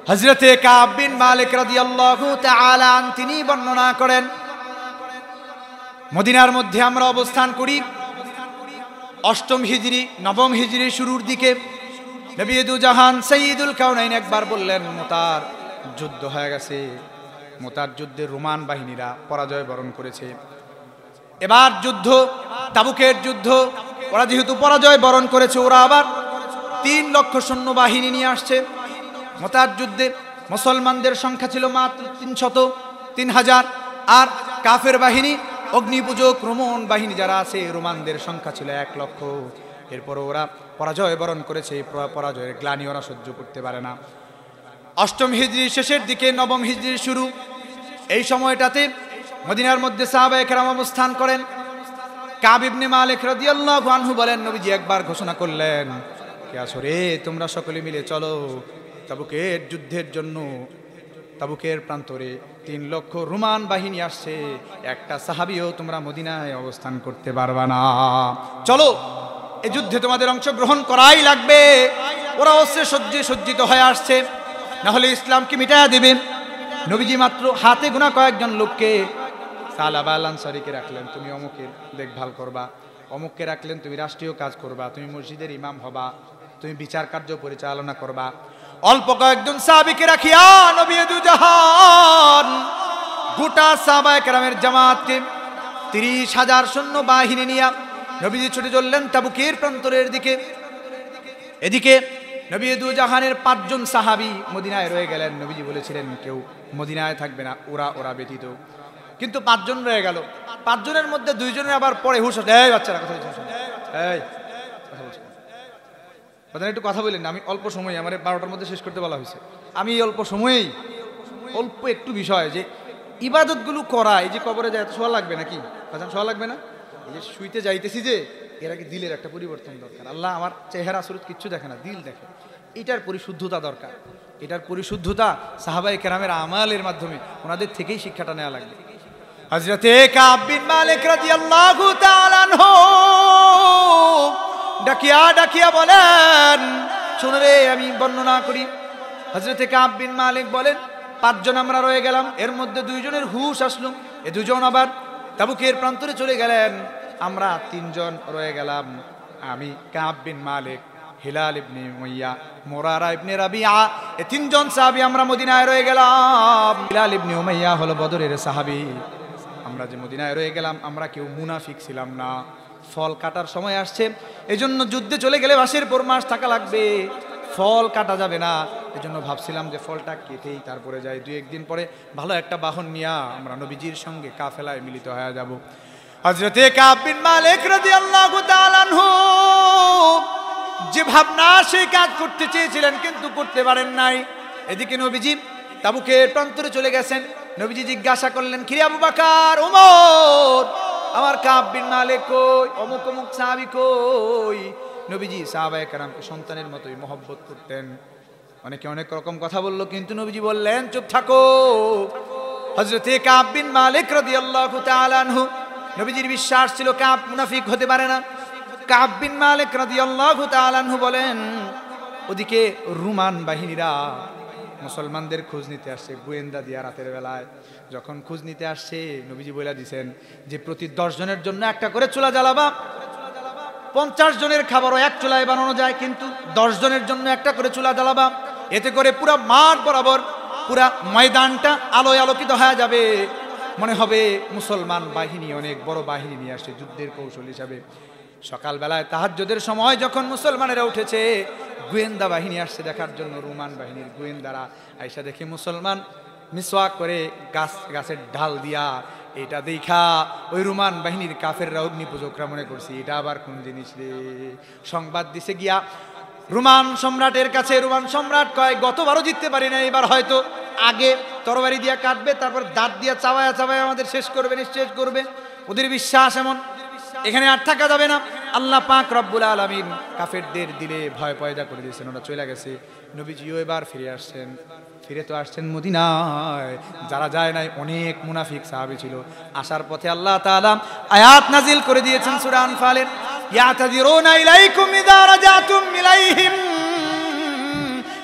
হযরতে কাব বিন মালিক রাদিয়াল্লাহু তাআলা আন, তিনি বর্ণনা করেন, মদিনার মধ্যে আমরা অবস্থান করি, অষ্টম হিজরি নবম হিজরির শুরুর দিকে। নবী দু জাহান সাইয়্যিদুল কাউনাইন একবার বললেন, মুতার যুদ্ধ হয়ে গেছে, মুতার যুদ্ধে রোমান বাহিনীরা পরাজয় বরণ করেছে, এবার যুদ্ধ তাবুকের যুদ্ধ, ওরা যেহেতু পরাজয় বরণ করেছে ওরা আবার 3 লক্ষ সৈন্য বাহিনী নিয়ে আসছে। মুতার যুদ্ধে মুসলমানদের সংখ্যা ছিল মাত্র 3,000, আর কাফের বাহিনী অগ্নিপূজক রোমান বাহিনী যারা আছে রোমানদের সংখ্যা ছিল 1 লক্ষ। এরপর ওরা পরাজয় বরণ করেছে, পরাজয়ের গ্লানি ওরা সহ্য করতে পারে না। অষ্টম হিজরির শেষের দিকে নবম হিজরির শুরু, এই সময়টাতে মদিনার মধ্যে সাহাবায়ে কেরাম অবস্থান করেন। কাব ইবনে মালিক রাদিয়াল্লাহু আনহু বলেন, নবীজি একবার ঘোষণা করলেন, কে আসরে তোমরা সকলে মিলে চলো তাবুকের যুদ্ধের জন্য। তাবুকের প্রান্তরে 3 লক্ষ রোমান বাহিনী আসছে, একটা সাহাবীও তোমরা মদিনায় অবস্থান করতে পারবা না, চলো এই যুদ্ধে তোমাদের অংশগ্রহণ করাই লাগবে। ওরা অস্ত্রে সজ্জিত হয়ে আসছে, না হলে ইসলামকে মিটায়া দিবে। নবীজি মাত্র হাতে গোনা কয়েকজন লোককে, সালাবা আল আনসারীকে রাখলেন, তুমি অমুকের দেখভাল করবা, অমুককে রাখলেন তুমি রাষ্ট্রীয় কাজ করবা, তুমি মসজিদের ইমাম হবা, তুমি বিচার কার্য পরিচালনা করবা। অল্প কয়েকজন সাহাবীকে রাখিয়া নবী দু জাহান গোটা সাহাবায়ে কেরামের জামাতকে 30,000 সৈন্য বাহিনী নিয়ে নবীজি ছুটে চললেন তাবুকের প্রান্তরের দিকে। এদিকে নবী দু জাহানের 5 জন সাহাবী মদিনায় রয়ে গেলেন। নবীজি বলেছিলেন কেউ মদিনায় থাকবে না, ওরা ব্যতীত, কিন্তু 5 জন রয়ে গেল। 5 জনের মধ্যে 2 জনের আবার পরে হুশ আসে, এই বাচ্চারা কথা বলছেন, এই কথা বলছেন, একটু কথা বললেন না, আমি অল্প সময়, আমার 12টার মধ্যে শেষ করতে বলা হয়েছে, আমি অল্প সময়েই অল্প একটু বিষয় যে ইবাদতগুলো করা, এই যে কবরে যায় শোয়া লাগবে নাকি বাজান, শোয়া লাগবে না, এই যে শুইতে যাইতেছি যে এর আগে দিলের একটা পরিবর্তন দরকার। আল্লাহ আমার চেহারা সুরত কিচ্ছু দেখে না, দিল দেখে, এটার পরিশুদ্ধতা দরকার। এটার পরিশুদ্ধতা সাহাবায়ে কেরামের আমালের মাধ্যমে ওনাদের থেকেই শিক্ষাটা নেওয়া লাগবে। হযরতে কাব বিন মালিক রাদিয়াল্লাহু তাআলা আনহু ডাকিয়া ডাকিয়া বলেন, শুনো রে আমি বর্ণনা করি। হযরতে কাব বিন মালিক বলেন, 5 জন আমরা রয়ে গেলাম, এর মধ্যে 2 জনের হুঁশ আসলো, এই 2 জন আবার তাবুকের প্রান্তরে চলে গেলেন, আমরা 3 জন রয়ে গেলাম। আমি কাব বিন মালিক, হিলাল ইবনে উমাইয়া, মুরারা ইবনে রাবিআ, এই 3 জন সাহাবী আমরা মদিনায় রয়ে গেলাম। হিলাল ইবনে উমাইয়া হলো বদরের সাহাবী। আমরা যে মদিনায় রয়ে গেলাম, আমরা কেউ মুনাফিক ছিলাম না। ফল কাটার সময় আসছে, এজন্য যুদ্ধে চলে গেলে মাসের পর মাস থাকা লাগবে, ফল কাটা যাবে না। এজন্য ভাবছিলাম যে ফলটা কেটেই তারপরে যাই, 2-1 দিন পরে ভালো একটা বাহন নিয়ে আমরা নবীজির সঙ্গে কাফেলায় মিলিত হয়ে যাব। হযরতে কাব বিন মালিক রাদিয়াল্লাহু তাআলা আনহু যে ভাবনা, সেই কাজ করতে চেয়েছিলেন কিন্তু করতে পারেন নাই। এদিকে নবীজি তাবুকের প্রান্তরে চলে গেছেন। নবীজি জিজ্ঞাসা করলেন, কিরে আবু বকর, ওমর, আমার কাব বিন মালিক কই, অমুক অমুক সাহাবী কই? নবীজি সাহাবায়ে কেরামকে সন্তানের মতোই মহব্বত করতেন। অনেকে অনেক রকম কথা বলল, কিন্তু নবীজি বললেন, চুপ থাকো। হযরতে কাব বিন মালিক রাদিয়াল্লাহু তাআলা আনহু, নবীজির বিশ্বাস ছিল কাব মুনাফিক হতে পারে না। কাব বিন মালিক রাদিয়াল্লাহু তাআলা আনহু বলেন, ওদিকে রোমান বাহিনীরা মুসলমানদের খোঁজ নিতে আসছে, গোয়েন্দা দিয়া রাতের বেলায় যখন খোঁজ নিতে আসছে, নবীজি বলে দিয়েছেন যে প্রতি 10 জনের জন্য একটা করে চুলা জ্বালাবা। 50 জনের খাবারও এক চুলায় বানানো যায়, কিন্তু 10 জনের জন্য একটা করে চুলা জ্বালাবা। এতে করে পুরা মাঠ বরাবর পুরা ময়দানটা আলোয় আলোকিত হয়ে যাবে, মনে হবে মুসলমান বাহিনী অনেক বড় বাহিনী নিয়ে আসে যুদ্ধের কৌশল হিসাবে। সকালবেলায় তাহাজ্জুদের সময় যখন মুসলমানেরা উঠেছে, গোয়েন্দা বাহিনী আসছে দেখার জন্য। রোমান বাহিনীর গোয়েন্দারা আইসা দেখে মুসলমান মিসওয়াক করে গাছের ঢাল দিয়া, এটা দেখা ওই রোমান বাহিনীর কাফেররা অগ্নিপূজকরা মনে করছে এটা আবার কোন জিনিস রে। সংবাদ দিছে গিয়া রোমান সম্রাটের কাছে। রোমান সম্রাট কয়, গতবারও জিততে পারি না, এবার হয়তো আগে তরবারি দিয়া কাটবে, তারপর দাঁত দিয়া চাবায়া চাবায়া আমাদের শেষ করবে, নিঃশেষ করবে। ওদের বিশ্বাস এমন, এখানে আর থাকা যাবে না। আল্লাহ পাক রব্বুল আলামিন কাফেরদের দিলে ভয় পয়দা করে দিয়েছেন, ওরা চলে গেছে। নবীজিও এবার ফিরে আসছেন। ফিরে তো আসছেন মদিনায়, যারা যায় নাই অনেক মুনাফিক সাহাবী ছিল। আসার পথে আল্লাহ তাআলা আয়াত নাজিল করে দিয়েছেন সূরা আনফালের, ইয়াতাযিরুনা ইলাইকুম ইযা রাজাতুম ইলাইহিম।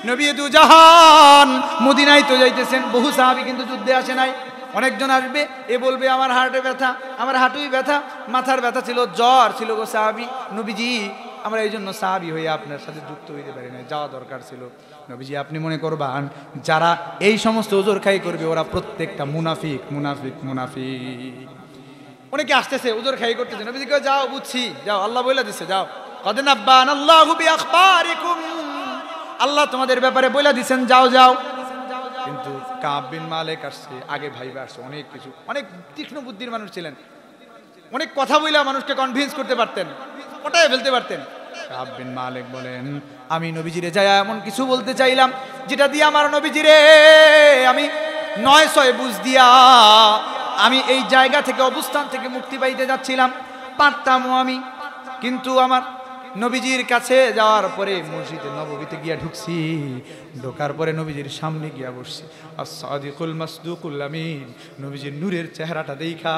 নবী দুজাহান মদিনায় তো যাইতেছেন, বহু সাহাবী কিন্তু যুদ্ধে আসে নাই। অনেকজন আসবে, এ বলবে আমার হার্টে ব্যথা, আমার হাঁটুই ব্যথা, মাথার ব্যথা ছিল, জ্বর ছিল গো সাহাবী, নবীজি আমরা এই জন্য সাহাবী হয়ে আপনার সাথে যুক্ত হইতে পারি না, যাওয়া দরকার ছিল। নবীজি আপনি মনে করবেন যারা এই সমস্ত ওজোর খাই করবে ওরা প্রত্যেকটা মুনাফিক মুনাফিক মুনাফিক। অনেকে আসতেছে ওজোর খাই করতেছে, নবীজি কয় যাও বুঝছি, যাও, আল্লাহ বলে দিচ্ছে যাও। কদ নাব্বানাল্লাহু বিআখবারিকুম, আল্লাহ তোমাদের ব্যাপারে বলে দিচ্ছেন যাও যাও। কিন্তু কাব বিন মালিক আসছে, আগে ভাইবা আসছে অনেক কিছু, অনেক তীক্ষ্ণ বুদ্ধির মানুষ ছিলেন, অনেক কথা বইলা মানুষকে কনভিন্স করতে পারতেন, পটায় ফেলতে পারতেন। কাব বিন মালিক বলেন, আমি নবীজিরে যায় এমন কিছু বলতে চাইলাম যেটা দিয়ে আমার নবীজিরে আমি 900 বুঝ দিয়া আমি এই জায়গা থেকে, অবস্থান থেকে মুক্তি পাইতে যাচ্ছিলাম, পারতামও আমি। কিন্তু আমার নবীজির কাছে যাওয়ার পরে মসজিদে নববীতে গিয়া ঢুকছি, ঢোকার পরে নবীজির সামনে গিয়া বসছি। as-sadiqul masduqul amin, নবীজির নূরের চেহারাটা দেখা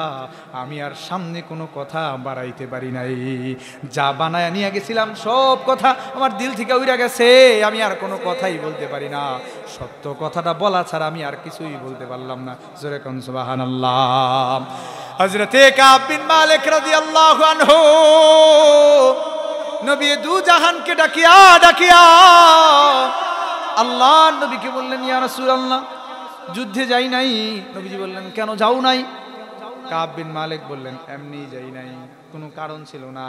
আমি আর সামনে কোনো কথা বাড়াইতে পারি নাই। যা বানায় নিয়ে গেছিলাম সব কথা আমার দিল থেকে উইরা গেছে, আমি আর কোনো কথাই বলতে পারি না। সত্য কথাটা বলা ছাড়া আমি আর কিছুই বলতে পারলাম না। জোরে কোন সুবহানাল্লাহ। হযরতে কাব বিন মালিক রাদিয়াল্লাহু আনহু নবী দুজাহানকে ডাকিয়া ডাকিয়া আল্লাহ নবীকে বললেন, ইয়া রাসূলুল্লাহ যুদ্ধে যাই নাই। নবীজি বললেন, কেন যাও নাই? কাব বিন মালিক বললেন, এমনি যাই নাই, কোনো কারণ ছিল না,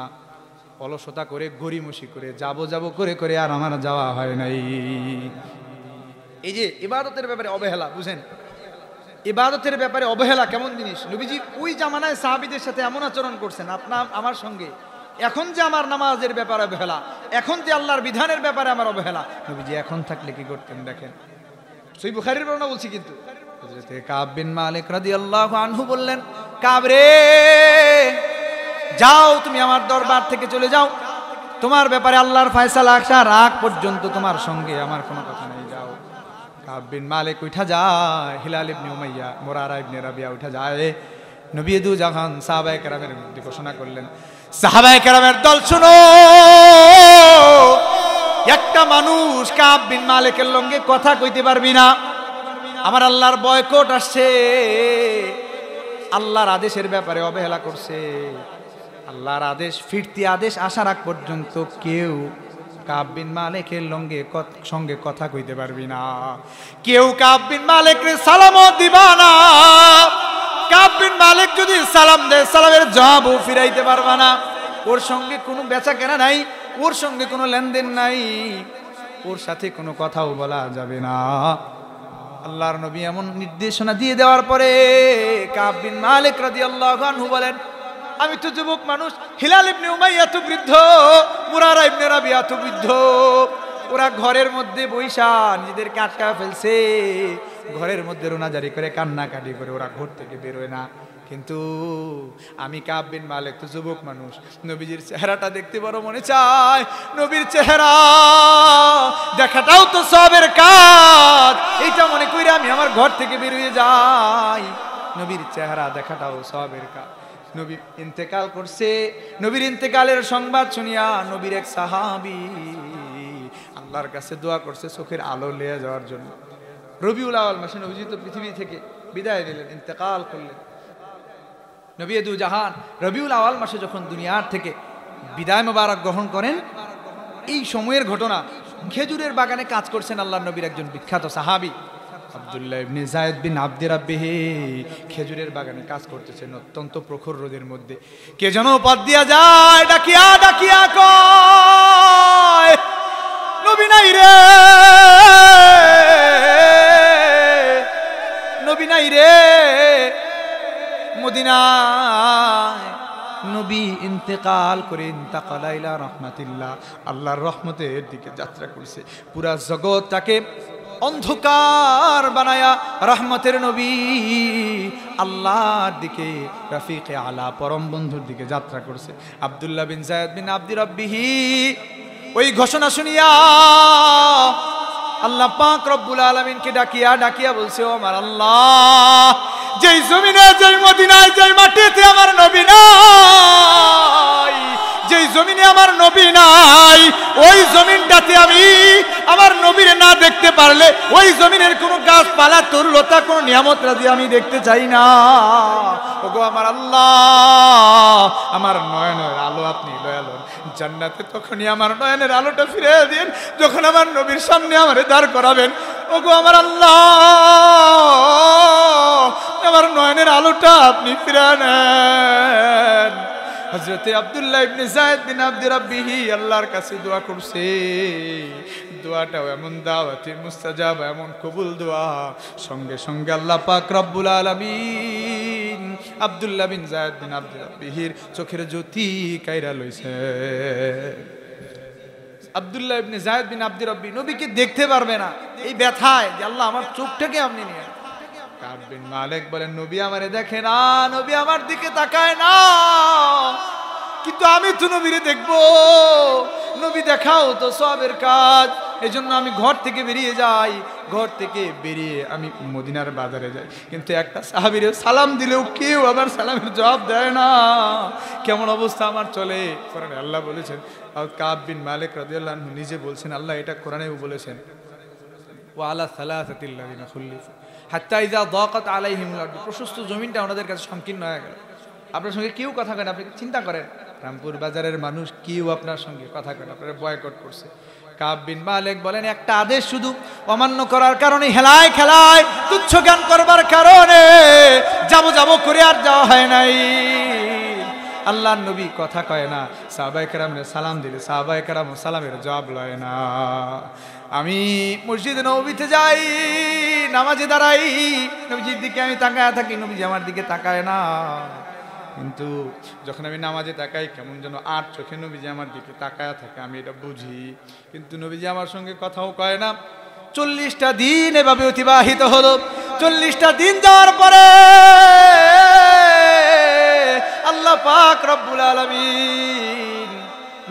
অলসতা করে গড়িমসি করে যাব যাব করে করে আর আমার যাওয়া হয় নাই। এই যে ইবাদতের ব্যাপারে অবহেলা, বুঝেন ইবাদতের ব্যাপারে অবহেলা কেমন জিনিস। নবীজি ওই জামানায় সাহাবীদের সাথে এমন আচরণ করছেন আপনার আমার সঙ্গে। এখন যে আমার নামাজের ব্যাপারে অবহেলা, এখন যে আল্লাহর বিধানের ব্যাপারে আমার অবহেলা, নবীজি এখন থাকলে কি করতেন দেখেন। সহিহ বুখারীর বর্ণনা বলছি। কিন্তু হযরতে কাব বিন মালিক রাদিয়াল্লাহু আনহু বললেন, কাব রে যাও, তুমি আমার দরবার থেকে চলে যাও, তোমার ব্যাপারে আল্লাহর ফয়সালা আসার আগ পর্যন্ত তোমার সঙ্গে আমার কোনো কথা নেই, যাও। কাব বিন মালিক উঠা যায়, হিলাল ইবনে উমাইয়া, মুরারা ইবনে রাবিয়া উঠা যায়, নবী দু জাহান সাহাবায়ে কেরামের মধ্যে ঘোষণা করলেন, সাহাবায়ে কেরামের দল শুনো, একটা মানুষ কাব বিন মালিকের লঙ্গে কথা কইতে পারবি না, আমার আল্লাহর বয়কট আসছে, আল্লাহর আদেশের ব্যাপারে অবহেলা করছে, আল্লাহর আদেশ ফিরতি আদেশ আসার আগ পর্যন্ত কেউ কাব বিন মালিকের সঙ্গে কথা কইতে পারবি না, কেউ কাব বিন মালিকের সালামও দিবা না, কাব বিন মালিক যদি সালাম দেয় সালামের জবাবও ফিরাইতে পারবা না, ওর সঙ্গে কোনো বেচা কেনা নাই, ওর সঙ্গে কোনো লেনদেন নাই, ওর সাথে কোনো কথাও বলা যাবে না। আল্লাহর নবী এমন নির্দেশনা দিয়ে দেওয়ার পরে কাব বিন মালিক রাদিয়াল্লাহু আনহু বলেন, আমি তো যুবক মানুষ, হিলাল ইবনে উমাইয়া তো বৃদ্ধ, মুরারা ইবনে রাবিয়া তো বৃদ্ধ, ওরা ঘরের মধ্যে বৈশা নিজেদেরকে আটকা ফেলছে, ঘরের মধ্যে রোনাজারি করে কান্নাকাটি করে ওরা ঘর থেকে বেরোয় না, কিন্তু আমি কাব বিন মালিক তো যুবক মানুষ, নবীজির চেহারাটা দেখতে বড় মনে চায়, নবীর চেহারা দেখাটাও তো সবের কাজ, এইটা মনে করি আমি আমার ঘর থেকে বেরিয়ে যাই, নবীর চেহারা দেখাটাও সবের কাজ। নবী ইন্তেকাল করছে, নবীর ইন্তেকালের সংবাদ শুনিয়া নবীর এক সাহাবী আল্লাহর কাছে দোয়া করছে চোখের আলো লিয়ে যাওয়ার জন্য। রবিউল আউয়াল মাসে নবীজি তো পৃথিবী থেকে বিদায় নিলেন, ইন্তেকাল করলেন। নবী দু জাহান রবিউল আউয়াল মাসে যখন দুনিয়ার থেকে বিদায় মোবারক গ্রহণ করেন, এই সময়ের ঘটনা, খেজুরের বাগানে কাজ করছেন আল্লাহর নবীর একজন বিখ্যাত সাহাবী আব্দুল্লাহ ইবনে যায়েদ বিন আব্দি রাব্বিহি, খেজুরের বাগানে কাজ করতেছেন অত্যন্ত প্রখর রোদের মধ্যে। কে যেন পথ দিয়া যায়, ডাকিয়া ডাকিয়া কয়, নবী নাই রে, নবী নাই রে, মদিনায় নবী ইন্তেকাল করে ইন্তাকালা ইলা রাহমাতিল্লাহ, আল্লাহর রহমতের দিকে যাত্রা করছে। পুরা জগৎটাকে অন্ধকার বানায়া রহমতের নবী আল্লাহর দিকে, রফিকে আলা পরম বন্ধুর দিকে যাত্রা করছে। আব্দুল্লাহ বিন যায়েদ বিন আব্দি রাব্বিহি ওই ঘোষণা শুনিয়া আল্লাহ পাক রব্বুল আলামিনকে ডাকিয়া ডাকিয়া বলছে, ও আমার আল্লাহ, যেই জমিনে, যেই মদিনায়, যেই মাটিতে আমার নবী নাই, যেই জমিনে আমার নবী নাই, ওই জমিনটাতে আমি আমার নবীর না দেখতে পারলে ওই জমিনের কোনো গাছপালা, তরুলতা, কোনো নিয়ামত রাজি আমি দেখতে চাই না। ওগো আমার আল্লাহ, আমার নয়নের আলো আপনি দয়ালু, জান্নাতে তখনই আমার নয়নের আলোটা ফিরে দিন যখন আমার নবীর সামনে আমারে দাঁড় করাবেন। ওগো আমার আল্লাহ, আমার নয়নের আলোটা আপনি ফিরে নেন। হযরতে আব্দুল্লাহ ইবনে যায়েদ বিন আব্দি রাব্বিহি আল্লাহর কাছে দোয়া করছে, দোয়াটাও এমন দাওয়াতে মুস্তাজাব, এমন কবুল দোয়া, সঙ্গে সঙ্গে আল্লাহ পাক রব্বুল আলামিন আব্দুল্লাহ বিন যায়েদ বিন আব্দি রাব্বিহির চোখের জ্যোতি কাইরা লইছে। আব্দুল্লাহ ইবনে যায়েদ বিন আব্দি রাব্বি নবীকে দেখতে পারবে না, এই ব্যথায় যে আল্লাহ আমার চোখটাকে আপনি নিয়ে। কাব বিন মালিক বলেন, নবী আমারে দেখে না, নবী আমার দিকে তাকায় না, কিন্তু আমি তো নবীরে দেখবো, নবী দেখাও তো সবের কাজ, এজন্য আমি ঘর থেকে বেরিয়ে যাই, ঘর থেকে বেরিয়ে আমি মদিনার বাজারে যাই, কিন্তু একটা সাহাবীরে সালাম দিলেও কেউ আবার সালামের জবাব দেয় না। কেমন অবস্থা আমার চলে। কোরআনে আল্লাহ বলেছেন, কাব বিন মালিক রাদিয়াল্লাহু আনহু নিজে বলছেন, আল্লাহ এটা কোরআনেও বলেছেন, ওয়া আলা সালাসাতিল্লাযিনা খুল্লিফু হাত্তা ইযা দাকাত আলাইহিমুল আরদ, প্রশস্ত জমিনটা ওনাদের কাছে সংকীর্ণ হয়ে গেল। আপনার সঙ্গে কেউ কথা কয় না, আপনি চিন্তা করেন রামপুর বাজারের মানুষ কেউ আপনার সঙ্গে কথা কয় না, আপনারা বয়কট করছে। কাব বিন মালিক বলেন, একটা আদেশ শুধু অমান্য করার কারণে, হেলায় খেলায় তুচ্ছ জ্ঞান করবার কারণে যাবো যাবো করে আর যাওয়া হয় নাই। আল্লাহর নবী কথা কয় না, সাহাবায়ে কেরামরে সালাম দিলে সাহাবায়ে কেরাম সালামের জবাব লয় না। আমি মসজিদে নববীতে যাই, নামাজে দাঁড়াই, নবীজির দিকে আমি তাকায় থাকি, নবীজি আমার দিকে তাকায় না, কিন্তু যখন আমি নামাজে তাকাই কেমন যেন আর চোখে নবীজি আমার দিকে তাকায় থাকে, আমি এটা বুঝি, কিন্তু নবীজি আমার সঙ্গে কথাও কয় না। 40টা দিন এভাবে অতিবাহিত হলো। 40টা দিন যাওয়ার পরে আল্লাহ পাক রব্বুল আলামিন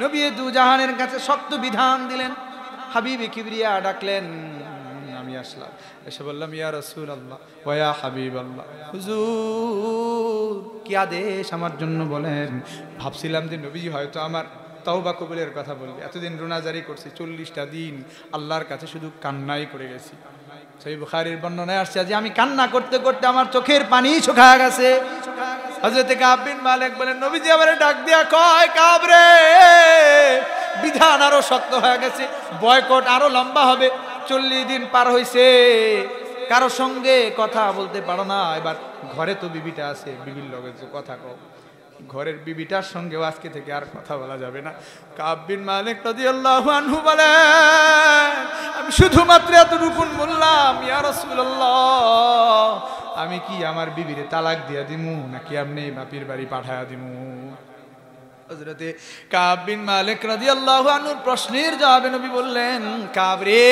নবী দু জাহানের কাছে শক্ত বিধান দিলেন। হাবিবে কিবরিয়া ডাকলেন, আমি আসলাম, এসে বললাম, ইয়া রাসূলুল্লাহ ওয়া ইয়া হাবিবাল্লাহ, হুজুর কি আদেশ আমার জন্য বলেন। ভাবছিলাম যে নবীজি হয়তো আমার তওবা কবুলের কথা বলবে। এতদিন রোনাজারি করছি, 40টা দিন আল্লাহর কাছে শুধু কান্নাই করে গেছি। সহিহ বুখারীর বর্ণনায় আসছে যে আমি কান্না করতে করতে আমার চোখের পানি শুকায় গেছে। হযরত কাব বিন মালিক বলেন, নবীজি আমারে ডাক দিয়া কয়, কাব রে, বিধান আরো শক্ত হয়ে গেছে, বয়কট আরো লম্বা হবে। 40 দিন পার হইছে, কারো সঙ্গে কথা বলতে পারো না। এবার ঘরে তো বিবিটা আছে, বিবির লগে তো কথা কও, ঘরের বিবিটার সঙ্গেও আজকে থেকে আর কথা বলা যাবে না। কাব বিন মালিক রাদিয়াল্লাহু আনহু বলেন, আমি শুধুমাত্র এতটুকু বললাম, ইয়া রাসূলুল্লাহ, আমি কি আমার বিবিরে তালাক দিয়া দিমু নাকি আপনি বাপের বাড়ি পাঠায়া দিমু? হযরতে কাব বিন মালিক রাদিয়াল্লাহু আনহুর প্রশ্নের জবাবে নবী বললেন, কাব রে,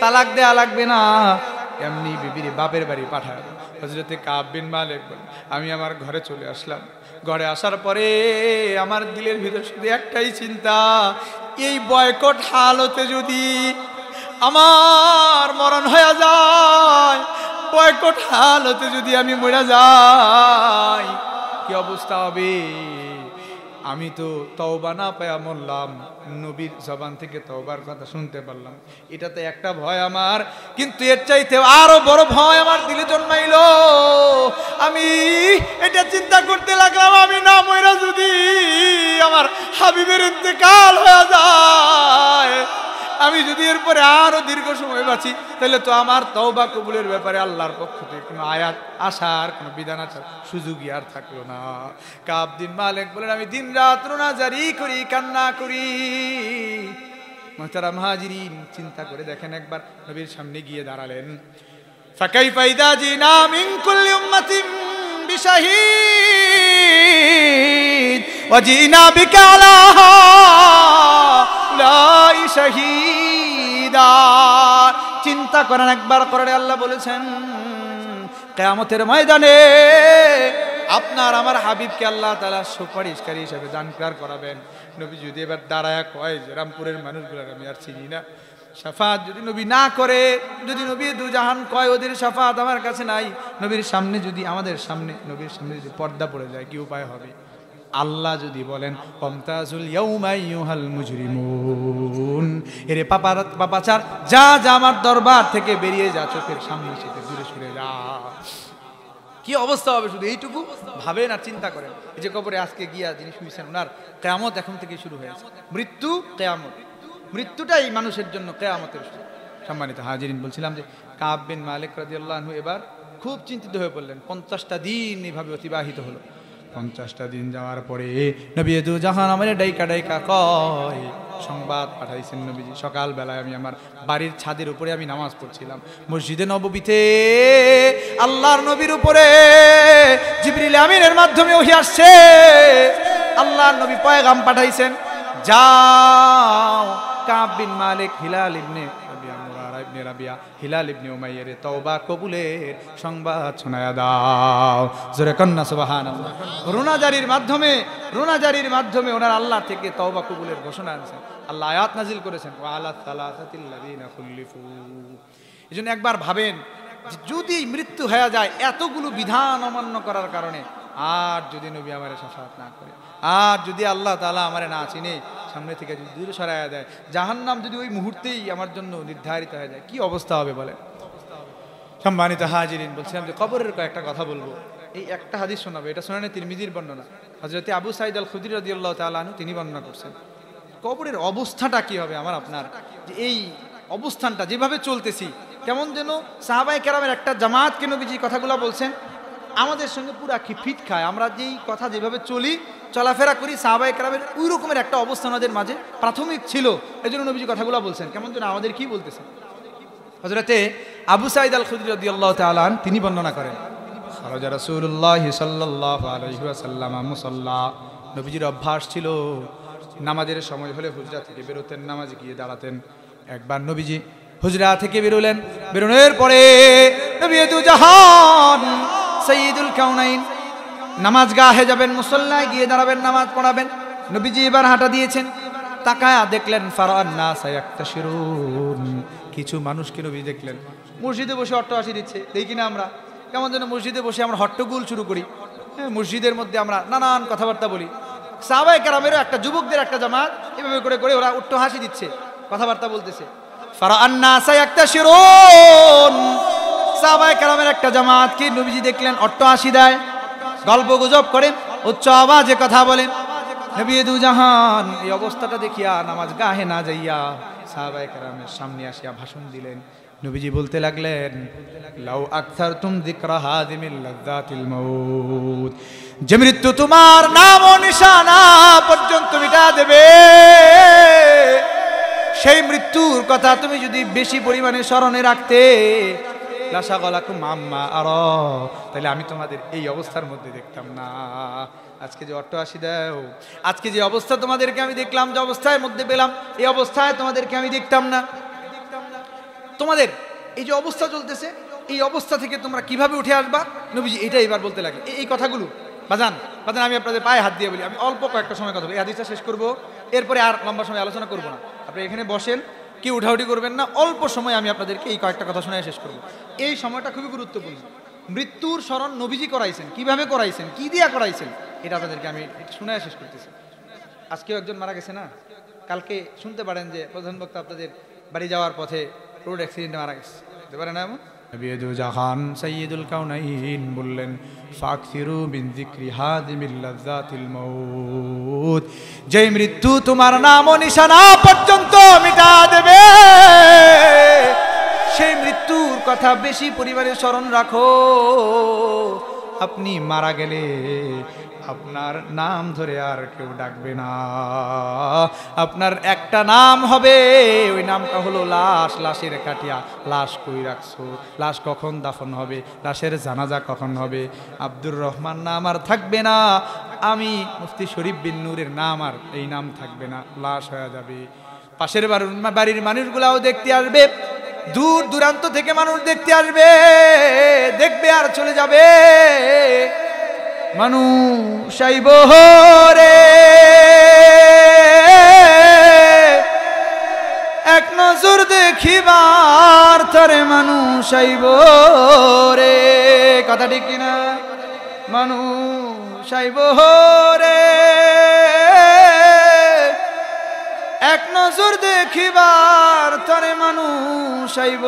তালাক দেয়া লাগবে না, এমনি বিবিরে বাপের বাড়ি পাঠায়া দাও। হযরতে কাব বিন মালিক বলেন, আমি আমার ঘরে চলে আসলাম। ঘরে আসার পরে আমার দিলের ভিতর শুধু একটাই চিন্তা, এই বয়কট হালতে যদি আমার মরণ হয়ে যায়, বয়কট হালতে যদি আমি মরে যাই, কি অবস্থা হবে? আমি তো তওবা না পায়া মরলাম, নবীর জবান থেকে তওবার কথা শুনতে পারলাম, এটাতে একটা ভয় আমার। কিন্তু এর চাইতে আরো বড় ভয় আমার দিলে জন্মাইলো। আমি এটা চিন্তা করতে লাগলাম, আমি না মইরা যদি আমার হাবিবের ইন্তেকাল হয়ে যায়, আমি যদি এরপরে আরো দীর্ঘ সময় বাঁচি, তাহলে তো আমার তওবা কবুলের ব্যাপারে আল্লাহর পক্ষ থেকে কোনো আয়াত আসার, কোনো বিধান আসার সুযোগই আর থাকলো না। কাব বিন মালিক বলেন, আমি দিন রাত রোনাজারি করি, কান্না করি। মুহতারাম হাজিরিন, চিন্তা করে দেখেন, একবার নবীর সামনে গিয়ে দাঁড়ালেন। ফাকাইফা ইযা জিনা মিন কুল্লি উম্মাতিন বিশাহীদ ওয়া জিনা বিকা আলা হাউলাই শাহীদা। চিন্তা করেন, একবার করে আল্লাহ বলেছেন, কিয়ামতের ময়দানে আপনার আমার হাবিবকে আল্লাহ তাআলা সুপারিশকারী হিসেবে জানকার করাবেন। নবী যদি এবার দাঁড়ায়া কয় যে রামপুরের মানুষগুলোর আমি আর চিনি না, শাফাত যদি নবী না করে, যদি নবী দুজাহান কয় ওদের শাফাত আমার কাছে নাই, নবীর সামনে যদি, আমাদের সামনে, নবীর সামনে যদি পর্দা পড়ে যায়, কি উপায় হবে? আল্লাহ যদি বলেন, ওয়ামতাজুল ইয়াউমা আইয়ুহাল মুজরিমুন, এরে পাপাচার, যা যা আমার দরবার থেকে বেরিয়ে যা, চোখের সামনে থেকে দূরে সরে যা। কি অবস্থা হবে শুধু এইটুকু ভাবেন আর চিন্তা করেন। এই যে কবরে আজকে গিয়া যিনি শুয়েছেন, ওনার কিয়ামত এখন থেকে শুরু হয়েছে। মৃত্যু, কিয়ামত, মৃত্যুটাই মানুষের জন্য কিয়ামতের শুরু। সম্মানিত হাজিরিন, বলছিলাম যে কাব বিন মালিক রাদিয়াল্লাহু আনহু এবার খুব চিন্তিত হয়ে পড়লেন। 50টা দিন এইভাবে অতিবাহিত হলো। 50টা দিন যাওয়ার পরে নবী দু জাহান আমারে ডাইকা ডাইকা কয়, সংবাদ পাঠাইছেন নবীজি, সকালবেলায় আমি আমার বাড়ির ছাদের উপরে আমি নামাজ পড়ছিলাম, মসজিদে নববীতে আল্লাহর নবীর উপরে জিবরিল আমিনের মাধ্যমে ওহী আসছে। আল্লাহর নবী পয়গাম পাঠাইছেন, যাও কাব বিন মালিক, হিলাল ইবনে রাবিয়া, হিলাল ইবনে উমাইয়ার তওবা কবুলের সংবাদ শোনায়া দাও। জোরে কন্না সুবহানাল্লাহ। রোনাজারির মাধ্যমে ওনার আল্লাহ থেকে তওবা কবুলের ঘোষণা আনছেন। আল্লাহ আয়াত নাজিল করেছেন, ওয়া আলা সালাসাতিল লাযিনা খুল্লিফু। এজন্য একবার ভাবেন, যদি মৃত্যু হয়ে যায় এতগুলো বিধান অমান্য করার কারণে, আর যদি নবী আমারে শাফাত না করে, আর যদি আল্লাহ তাআলা আমারে না চিনে, সামনে থেকে যদি দূরে সরাইয়া দেয়, জাহান্নাম যদি ওই মুহূর্তেই আমার জন্য নির্ধারিত হয়ে যায়, কি অবস্থা হবে বলে। সম্মানিত হাজিরিন, বলছিলাম যে কবরের কয়েকটা কথা বলবো। এই একটা হাদিস শোনাবো, এটা শোনানে তিরমিজির বর্ণনা। হযরতে আবু সাঈদ আল খুদরি রাদিয়াল্লাহু তাআলা আনহু তিনি বর্ণনা করছেন, কবরের অবস্থাটা কি হবে আমার আপনার, যে এই অবস্থানটা যেভাবে চলতেছি, কেমন যেন সাহাবায়ে কেরামের একটা জামাতকে নবীজি কথাগুলো বলছেন, আমাদের সঙ্গে পুরা কি ফিট খায়। আমরা যেই কথা যেভাবে চলি, চলাফেরা করি, সাহাবায়ে কেরামের ওই রকমের একটা অবস্থা আমাদের মাঝে প্রাথমিক ছিল। এই জন্য নবীজি কথাগুলো বলছেন, কেমন যেন আমাদের কি বলতেছেন। হযরতে আবু সাঈদ আল খুদরি রাদিয়াল্লাহু তাআলা আনহু তিনি বর্ণনা করেন, খারাজা রাসূলুল্লাহ সাল্লাল্লাহু আলাইহি ওয়াসাল্লাম মুসাল্লা। নবীজির অভ্যাস ছিল নামাজের সময় হলে হুজরা থেকে বেরোতেন, নামাজে গিয়ে দাঁড়াতেন। একবার নবীজি হুজরা থেকে বেরোলেন, বেরোনোর পরে নবী দু জাহান সাইয়্যিদুল কাউনাইন নামাজগাহে যাবেন, মুসল্লায় গিয়ে দাঁড়াবেন, নামাজ পড়াবেন। নবীজি এবার হাঁটা দিয়েছেন, তাকায়া দেখলেন ফারান নাস ইয়াক্তাশিরুন, কিছু মানুষকে নবী দেখলেন মসজিদে বসে অট্টহাসি দিচ্ছে। দেখি না আমরা কেমন যেন মসজিদে বসে আমরা হট্টগোল শুরু করি, মসজিদের মধ্যে আমরা নানান কথাবার্তা বলি, সাহাবায়ে কেরামেরও একটা যুবকদের একটা জামাত এভাবে করে করে ওরা উট্টো হাসি দিচ্ছে, কথাবার্তা বলতেছে। ফারাআন নাসা ইয়াকতাশিরুন, সাহাবায়ে কেরামের একটা জামাত কি নবীজি দেখলেন অট্টো হাসি দেয়, গল্প গুজব করে, উচ্চ আওয়াজে কথা বলে। নবী দু জাহান এই অবস্থাটা দেখিয়া নামাজ গাহে না যাইয়া সাহাবায়ে কেরামের সামনে আসিয়া ভাষণ দিলেন। নবীজি বলতে লাগলেন, লাউ আকসারতুম যিকরা হাযিমিল লাযযাতিল মাউত, যে মৃত্যু তোমার নাম ও নিশানা পর্যন্ত মিটা দেবে, সেই মৃত্যুর কথা তুমি যদি বেশি পরিমাণে স্মরণে রাখতে, লাশাগালাকুম আম্মা আরা, তাহলে আমি তোমাদের এই অবস্থার মধ্যে দেখতাম না। আজকে যে অট্টহাসি দাও, আজকে যে অবস্থা তোমাদেরকে আমি দেখলাম, যে অবস্থার মধ্যে পেলাম, এই অবস্থায় তোমাদেরকে আমি দেখতাম না। তোমাদের এই যে অবস্থা চলতেছে, এই অবস্থা থেকে তোমরা কিভাবে উঠে আসবা, নবীজি এটা এবার বলতে লাগলেন। এই কথাগুলো বাজান আমি আপনাদের পায়ে হাত দিয়ে বলি, আমি অল্প কয়েকটা সময় কথা বলি, এই হাদিসটা শেষ করবো, এরপরে আর লম্বা সময় আলোচনা করবো না। আপনি এখানে বসেন, কি উঠাউঠি করবেন না, অল্প সময় আমি আপনাদেরকে এই কয়েকটা কথা শোনায় শেষ করবো। এই সময়টা খুবই গুরুত্বপূর্ণ। মৃত্যুর স্মরণ নবীজি করাইছেন, কিভাবে করাইছেন, কি দিয়া করাইছেন, এটা আপনাদেরকে আমি শোনায় শেষ করতেছি। আজকেও একজন মারা গেছে না, কালকে শুনতে পারেন যে প্রধান বক্তা আপনাদের বাড়ি যাওয়ার পথে রোড অ্যাক্সিডেন্টে মারা গেছে, হতে পারে না এমন? নবী দু জাহান সাইয়্যিদুল কাউনাইন বললেন, ফাকসিরু মিন যিকরি হাযিমিল লাযযাতিল মাউত, যে মৃত্যু তোমার নাম ও নিশানা পর্যন্ত মিটা দেবে, সেই মৃত্যুর কথা বেশি পরিমাণে স্মরণ রাখো। আপনি মারা গেলে আপনার নাম ধরে আর কেউ ডাকবে না, আপনার একটা নাম হবে, ওই নামটা হলো লাশ। লাশের কাটিয়া, লাশ কই রাখছো, লাশ কখন দাফন হবে, লাশের জানাজা কখন হবে, আব্দুর রহমান নাম আর থাকবে না, আমি মুফতি শরীফ বিন নূরের নাম আর এই নাম থাকবে না, লাশ হয়ে যাবে। পাশের বাড়ির মানুষগুলাও দেখতে আসবে, দূর দূরান্ত থেকে মানুষ দেখতে আসবে, দেখবে আর চলে যাবে। মানুষ আইব রে এক নজর দেখিবার তরে, মানুষ আইব রে, কথা ঠিক কিনা? মানুষ আইব রে এক নজর দেখিবার তরে, মানুষ আইব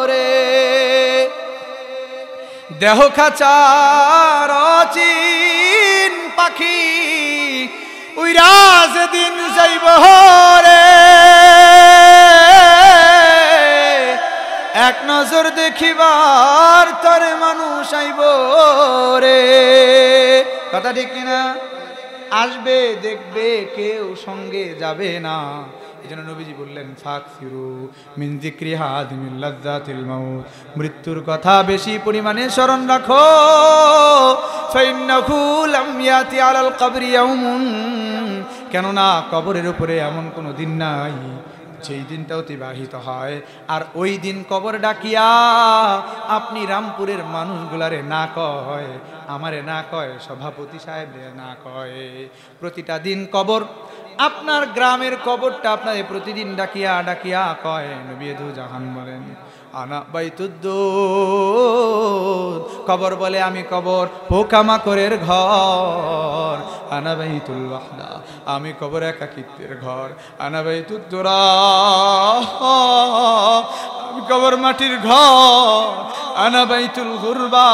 রে। দেহ খাঁচার অচিন পাখি উইরা যেদিন যাইব রে, এক নজর দেখিবার তরে মানুষ আইব রে, কথা ঠিক কিনা? আসবে, দেখবে, কেউ সঙ্গে যাবে না। এই জন্য নবীজি বললেন, ফাকসিরু মিন যিকরি হাযিমিল লাযযাতিল মাউত, মৃত্যুর কথা বেশি পরিমাণে স্মরণ রাখো। ফাইন্নাহু লাম ইয়াতি আলাল কবরি ইয়াউমুন, কেননা কবরের উপরে এমন কোনো দিন নাই যেই দিনটা অতিবাহিত হয় আর ওই দিন কবর ডাকিয়া আপনি রামপুরের মানুষগুলারে না কয়, আমারে না কয়, সভাপতি সাহেবরে না কয়, প্রতিটা দিন কবর, আপনার গ্রামের কবরটা আপনাদের প্রতিদিন ডাকিয়া ডাকিয়া কয়। নবী দু জাহান বলেন, আনা বাইতুদ্দুর, কবর বলে আমি কবর, পোকামাকড়ের ঘর। আনা বাইতুল ওয়াহদা, আমি কবর একাকিত্বের ঘর। আনা বাইতুদ্দুরা, আমি কবর মাটির ঘর। আনা বাইতুল গুরবা,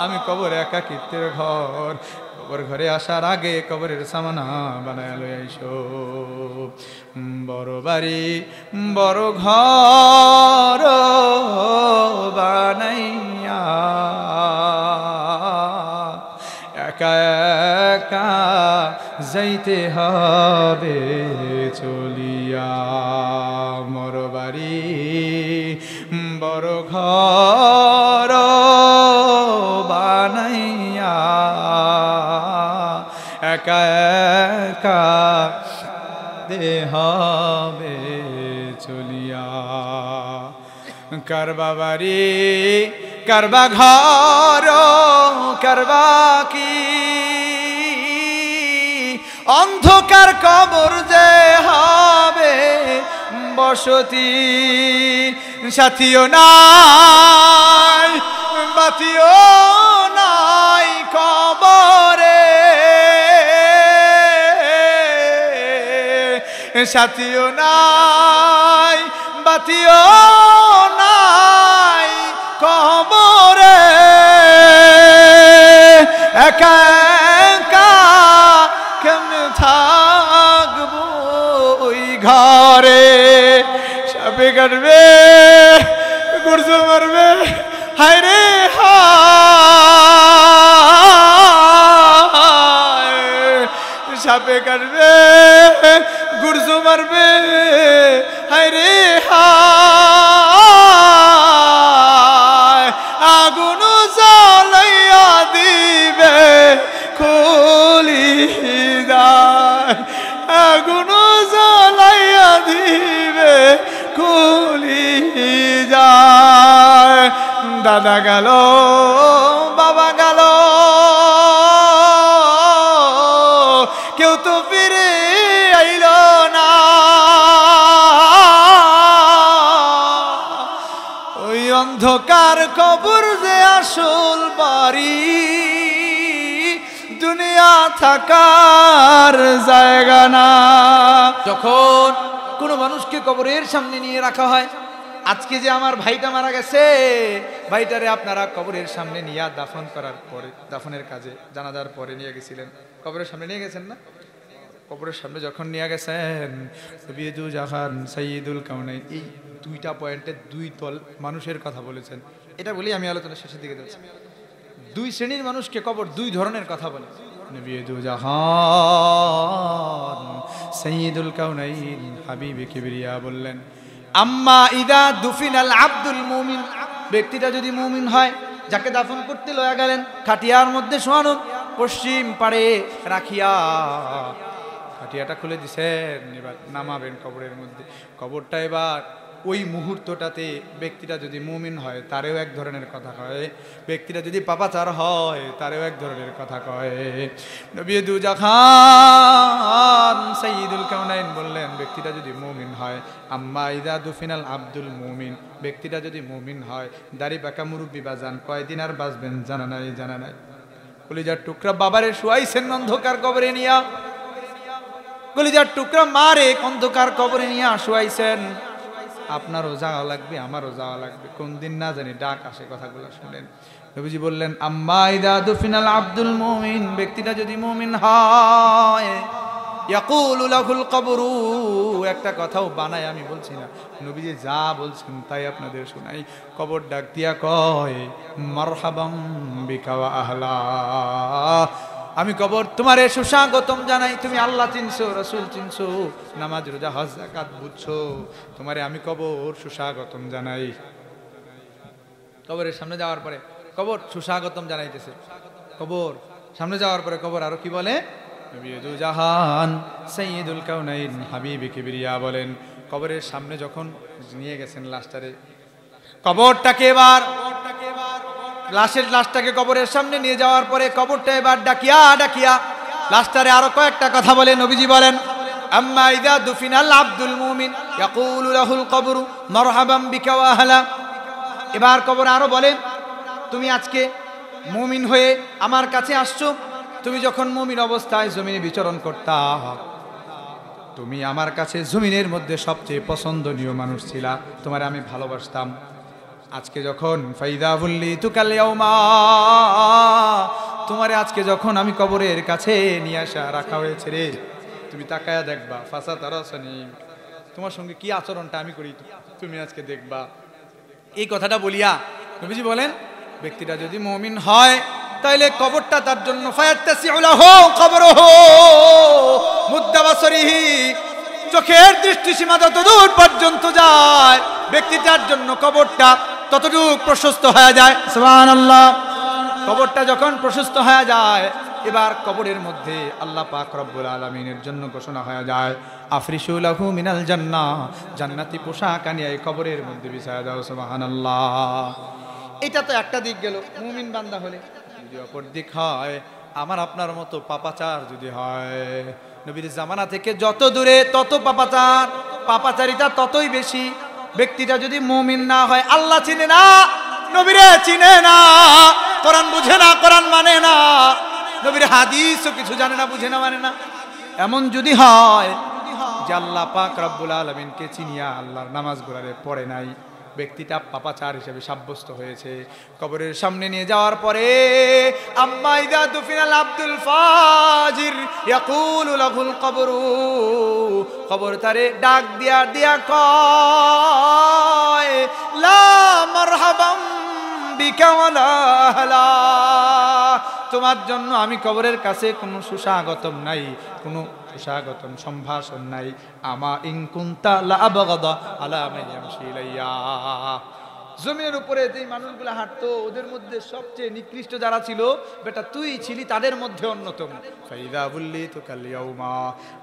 আমি কবর একাকিত্বের ঘর। কবর ঘরে আসার আগে কবরের সামানা বানায় লই আইসো। বড় বাড়ি বড় ঘর বানাইয়া একা একা যাইতে হবে চলিয়া। মোর বাড়ি বড় ঘর বানাইয়া একা একা দে হবে চলিয়া। কারবা বাড়ি কারবা ঘর কারবা কি, অন্ধকার কবর যে হবে বসতি। সাথীও নাই বাতিও নাই সাথীও নাই বাতিও নাই কবরে একা একা কেমনে থাকবো ওই ঘরে সাপে কাটবে গুরজো মারবে হায় রে হায় সাপে কাটবে গুরজো মারবে হায় রে হায় আগুন জ্বালাইয়া দিবে কলিজায় আগুন জ্বালাইয়া দিবে কলিজায় দাদা গেল বাবা গেল কেউ তো ফিরে আইল না ওই অন্ধকার কবর যে আসল বাড়ি দুনিয়া থাকার জায়গা না যখন কোনো মানুষকে কবরের সামনে নিয়ে রাখা হয় আজকে যে আমার ভাইটা মারা গেছে ভাইটারে আপনারা কবরের সামনে নিয়ে দাফন করার পরে দাফনের কাজে জানাজার পরে নিয়ে গেছিলেন কবরের সামনে নিয়ে গেছেন না কবরের সামনে যখন নিয়ে গেছেন নবীদু জাহান সাইয়্যিদুল কাউনাইন এই দুইটা পয়েন্টে দুই তল মানুষের কথা বলেছেন এটা বলি আমি আলোচনা শেষের দিকে যাচ্ছি দুই শ্রেণীর মানুষকে কবর দুই ধরনের কথা বলে নবীদু জাহান সাইয়্যিদুল কাউনাইন হাবিবে কিবরিয়া বললেন আম্মা ইদা দুফিনাল আব্দুল মুমিন ব্যক্তিটা যদি মুমিন হয় যাকে দাফন করতে লয়া গেলেন খাটিয়ার মধ্যে শোয়ানো পশ্চিম পাড়ে রাখিয়া খাটিয়াটা খুলে দিছেন এবার নামাবেন কবরের মধ্যে কবরটা এবার ওই মুহূর্তটাতে ব্যক্তিটা যদি মুমিন হয় তারেও এক ধরনের কথা কয় ব্যক্তিটা যদি পাপাচার হয় তারেও এক ধরনের কথা কয় নবী দু জাহান সাইয়্যিদুল কাউনাইন বললেন ব্যক্তিটা যদি মুমিন হয় আম্মা ইদা দুফিনাল আব্দুল মুমিন ব্যক্তিটা যদি মুমিন হয় দাড়ি পাকা মুরব্বি বাজান কয়দিন আর বাঁচবেন জানা নাই কলিজার টুকরা বাবারে শুয়াইছেন অন্ধকার কবরে নিয়া কলিজার টুকরা মারে অন্ধকার কবরে নিয়া শুয়াইছেন আপনারও যাওয়া লাগবে আমারও যাওয়া লাগবে কোন দিন না জানি ডাক আসে কথাগুলো শুনেন নবীজি বললেন আম্মা ইদা দুফিনাল আব্দুল মুমিন ব্যক্তিটা যদি মুমিন হয় ইয়াকুলু লাহুল কবরু একটা কথাও বানাই আমি বলছি না নবীজি যা বলছেন তাই আপনাদের শোনাই কবর ডাক দিয়া কয় মারহাবাম বিকা ওয়া আহলা আমি কবর তোমারে সুস্বাগতম জানাই তুমি আল্লাহ চিনছো রাসূল চিনছো নামাজ রোজা হজ যাকাত বুঝছো তোমারে আমি কবর সুস্বাগতম জানাই কবরের সামনে যাওয়ার পরে কবর সুস্বাগতম জানাইতেছে কবর সামনে যাওয়ার পরে কবর আরো কি বলে নবীদু জাহান সাইয়্যিদুল কাউনাইন হাবিবে কিবরিয়া বলেন কবরের সামনে যখন নিয়ে গেছেন লাশটারে কবরটাকে এবার লাশটাকে কবরের সামনে নিয়ে যাওয়ার পরে কবরটা এবার ডাকিয়া লাশটারে আরো কয়েকটা কথা বলে নবীজি বলেন আম্মা ইদা দুফিনাল আব্দুল মুমিন ইয়াকুলু লাহুল কবরু মারহাবাম বিকা ওয়া আহলা এবার কবর আরো বলে তুমি আজকে মুমিন হয়ে আমার কাছে আসছো তুমি যখন মুমিন অবস্থায় জমিনে বিচরণ করতা তুমি আমার কাছে জমিনের মধ্যে সবচেয়ে পছন্দনীয় মানুষ ছিলা তোমারে আমি ভালোবাসতাম আজকে যখন ফাইদা বুল্লি তুকাল ইয়াউমা তোমারে আজকে যখন আমি কবরের কাছে নিয়ে আসা রাখা হয়েছে রে তুমি তাকায়া দেখবা ফাসা তারাসানি তোমার সঙ্গে কি আচরণটা আমি করি তুমি আজকে দেখবা এই কথাটা বলিয়া নবীজি বলেন ব্যক্তিটা যদি মুমিন হয় তাইলে কবরটা তার জন্য ফায়াত্তাসিউ লাহু কবরুহু মুদ্দা বাসরিহি চোখের দৃষ্টিসীমা যতদূর পর্যন্ত যায় ব্যক্তিটার জন্য কবরটা ততটুকু প্রশস্ত হয়ে যায় সুবহানাল্লাহ কবরটা যখন প্রশস্ত হয়ে যায় এবার কবরের মধ্যে আল্লাহ পাক রব্বুল আলামিনের জন্য ঘোষণা হয়ে যায় আফরিশু লাহু মিনাল জান্নাহ জান্নাতি পোশাক আনিয়ে কবরের মধ্যে বিছায়া দাও সুবহানাল্লাহ এটা তো একটা দিক গেল মুমিন বান্দা হলে যদি অপর দিক হয় আমার আপনার মতো পাপাচার যদি হয় নবীর জামানা থেকে যত দূরে তত পাপাচারিতা ততই বেশি ব্যক্তিটা যদি মুমিন না হয় আল্লাহ চিনে না নবীরে চিনে না কোরআন বুঝে না কোরআন মানে না নবীর হাদিসও কিছু জানে না বুঝে না মানে না এমন যদি হয় যে আল্লাহ পাক রব্বুল আলামিনকে চিনিয়া আল্লাহর নামাজগুলারে পড়ে নাই, ব্যক্তিটা পাপাচার হিসেবে সাব্যস্ত হয়েছে। কবরের সামনে নিয়ে যাওয়ার পরে আম্মা ইযা দুফিনাল আব্দুল ফাজির ইয়াকুলু লাহুল কবরু, কবর তারে ডাক দিয়া দিয়া কয় লা মারহাবাম বিকা ওয়ালা আহলা, তোমার জন্য আমি কবরের কাছে কোনো সুস্বাগতম নাই, কোনো সুস্বাগতম সম্ভাষণ নাই। আমা ইন কুনতা লা আবগাদা আলা মান ইয়ামশি ইলাইয়া, জমিনের উপরে যে মানুষগুলো হাঁটতো ওদের মধ্যে সবচেয়ে নিকৃষ্ট যারা ছিল বেটা তুই ছিলি তাদের মধ্যে অন্যতম। ফাইদা বুল্লিতু কাল ইয়াউমা,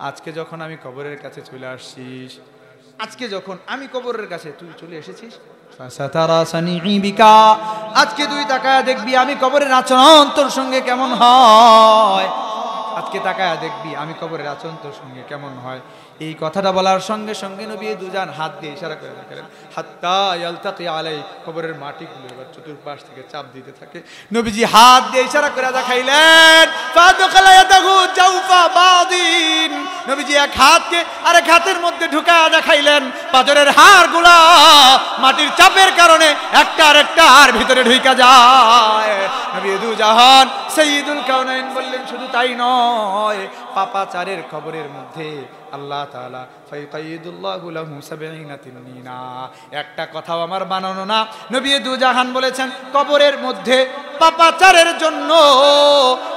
আজকে যখন আমি কবরের কাছে চলে আসছিস, আজকে যখন আমি কবরের কাছে তুই চলে এসেছিস, আজকে তুই তাকায়া দেখবি আমি কবরের আচরণ তোর সঙ্গে কেমন হয়, আজকে তাকায়া দেখবি আমি কবরের আচরণ তোর সঙ্গে কেমন হয়। এই কথাটা বলার সঙ্গে সঙ্গে নবী দুজান হাত দিয়ে ইশারা করে দেখালেন হাত্তা ইয়ালতাকি আলাই, কবরের মাটিগুলো এবার চতুর্পাশ থেকে চাপ দিতে থাকে। নবীজি হাত দিয়ে ইশারা করে দেখাইলেন ফাদখালা ইয়াদাহু জাওফা বাদিন, নবীজি এক হাতকে আরেক হাতের মধ্যে ঢুকায়া দেখাইলেন পাজরের হাড়গুলা মাটির চাপের কারণে একটা আরেকটা আর ভিতরে ঢুকা যায়। নবী দুজাহান সাইয়্যিদুল কাউনাইন বললেন শুধু তাই নয়, পাপাচারের কবরের মধ্যে আল্লাহ তাআলা ফায়কাইদুল্লাহু লাহু ৭০ তিননিনা, একটা কথাও আমার বানানো না, নবী দুজাহান বলেছেন কবরের মধ্যে পাপাচারের জন্য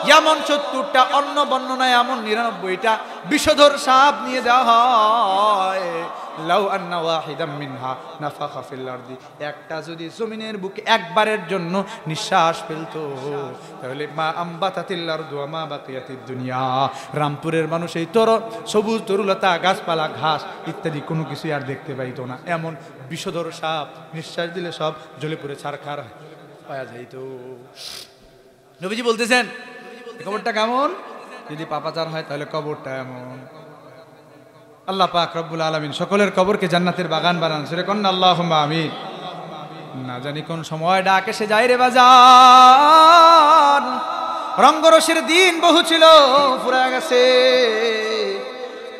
যেমন ৭০টা, অন্য বর্ণনায় এমন ৯৯টা বিষধর সাপ নিয়ে দেওয়া হয়। লাউ আন্না ওয়াহিদাম মিনহা নাফাখা ফিল আরদি, একটা যদি জমিনের বুকে একবারের জন্য নিঃশ্বাস ফেলতো তাহলে মা আম্বাতাতিল আরদু ওয়া মা বাকিয়াতিদ দুনিয়া, রামপুরের মানুষ এই সবুজ তরুলতা গাছপালা ঘাস ইত্যাদি কোনো কিছু আর দেখতে পাইতো না। এমন বিষধর সাপ নিঃশ্বাস দিলে সব জ্বলে পুড়ে ছারখার পাওয়া যাইতো। নবীজি বলতেছেন কবরটা কেমন, যদি পাপাচার হয় তাহলে কবরটা এমন। আল্লাহ পাক রব্বুল আলামিন সকলের কবরকে জান্নাতের বাগান বানান, সেটা কোন আল্লাহুম্মা আমিন। না জানি কোন সময় ডাক এসে যায় রে বাজার, রঙ্গরসের দিন বহু ছিল ফুরা গেছে,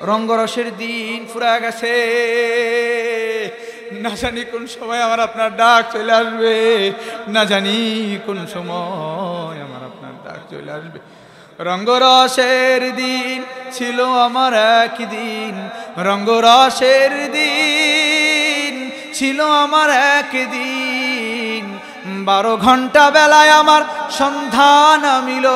রঙ্গরসের দিন ফুরা গেছে, না জানি কোন সময় আমার আপনার ডাক চলে আসবে, না জানি কোন সময় আমার আপনার ডাক চলে আসবে। রঙ্গরসের দিন ছিল আমার একদিন, রঙ্গরসের দিন ছিল আমার একদিন, 12 ঘন্টা বেলায় আমার সন্ধ্যা নামিল,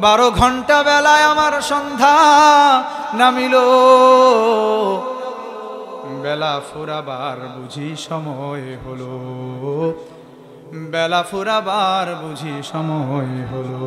12 ঘন্টা বেলায় আমার সন্ধ্যা নামিল, বেলা ফুরাবার বুঝি সময় হলো, বেলা ফুরাবার বুঝি সময় হলো।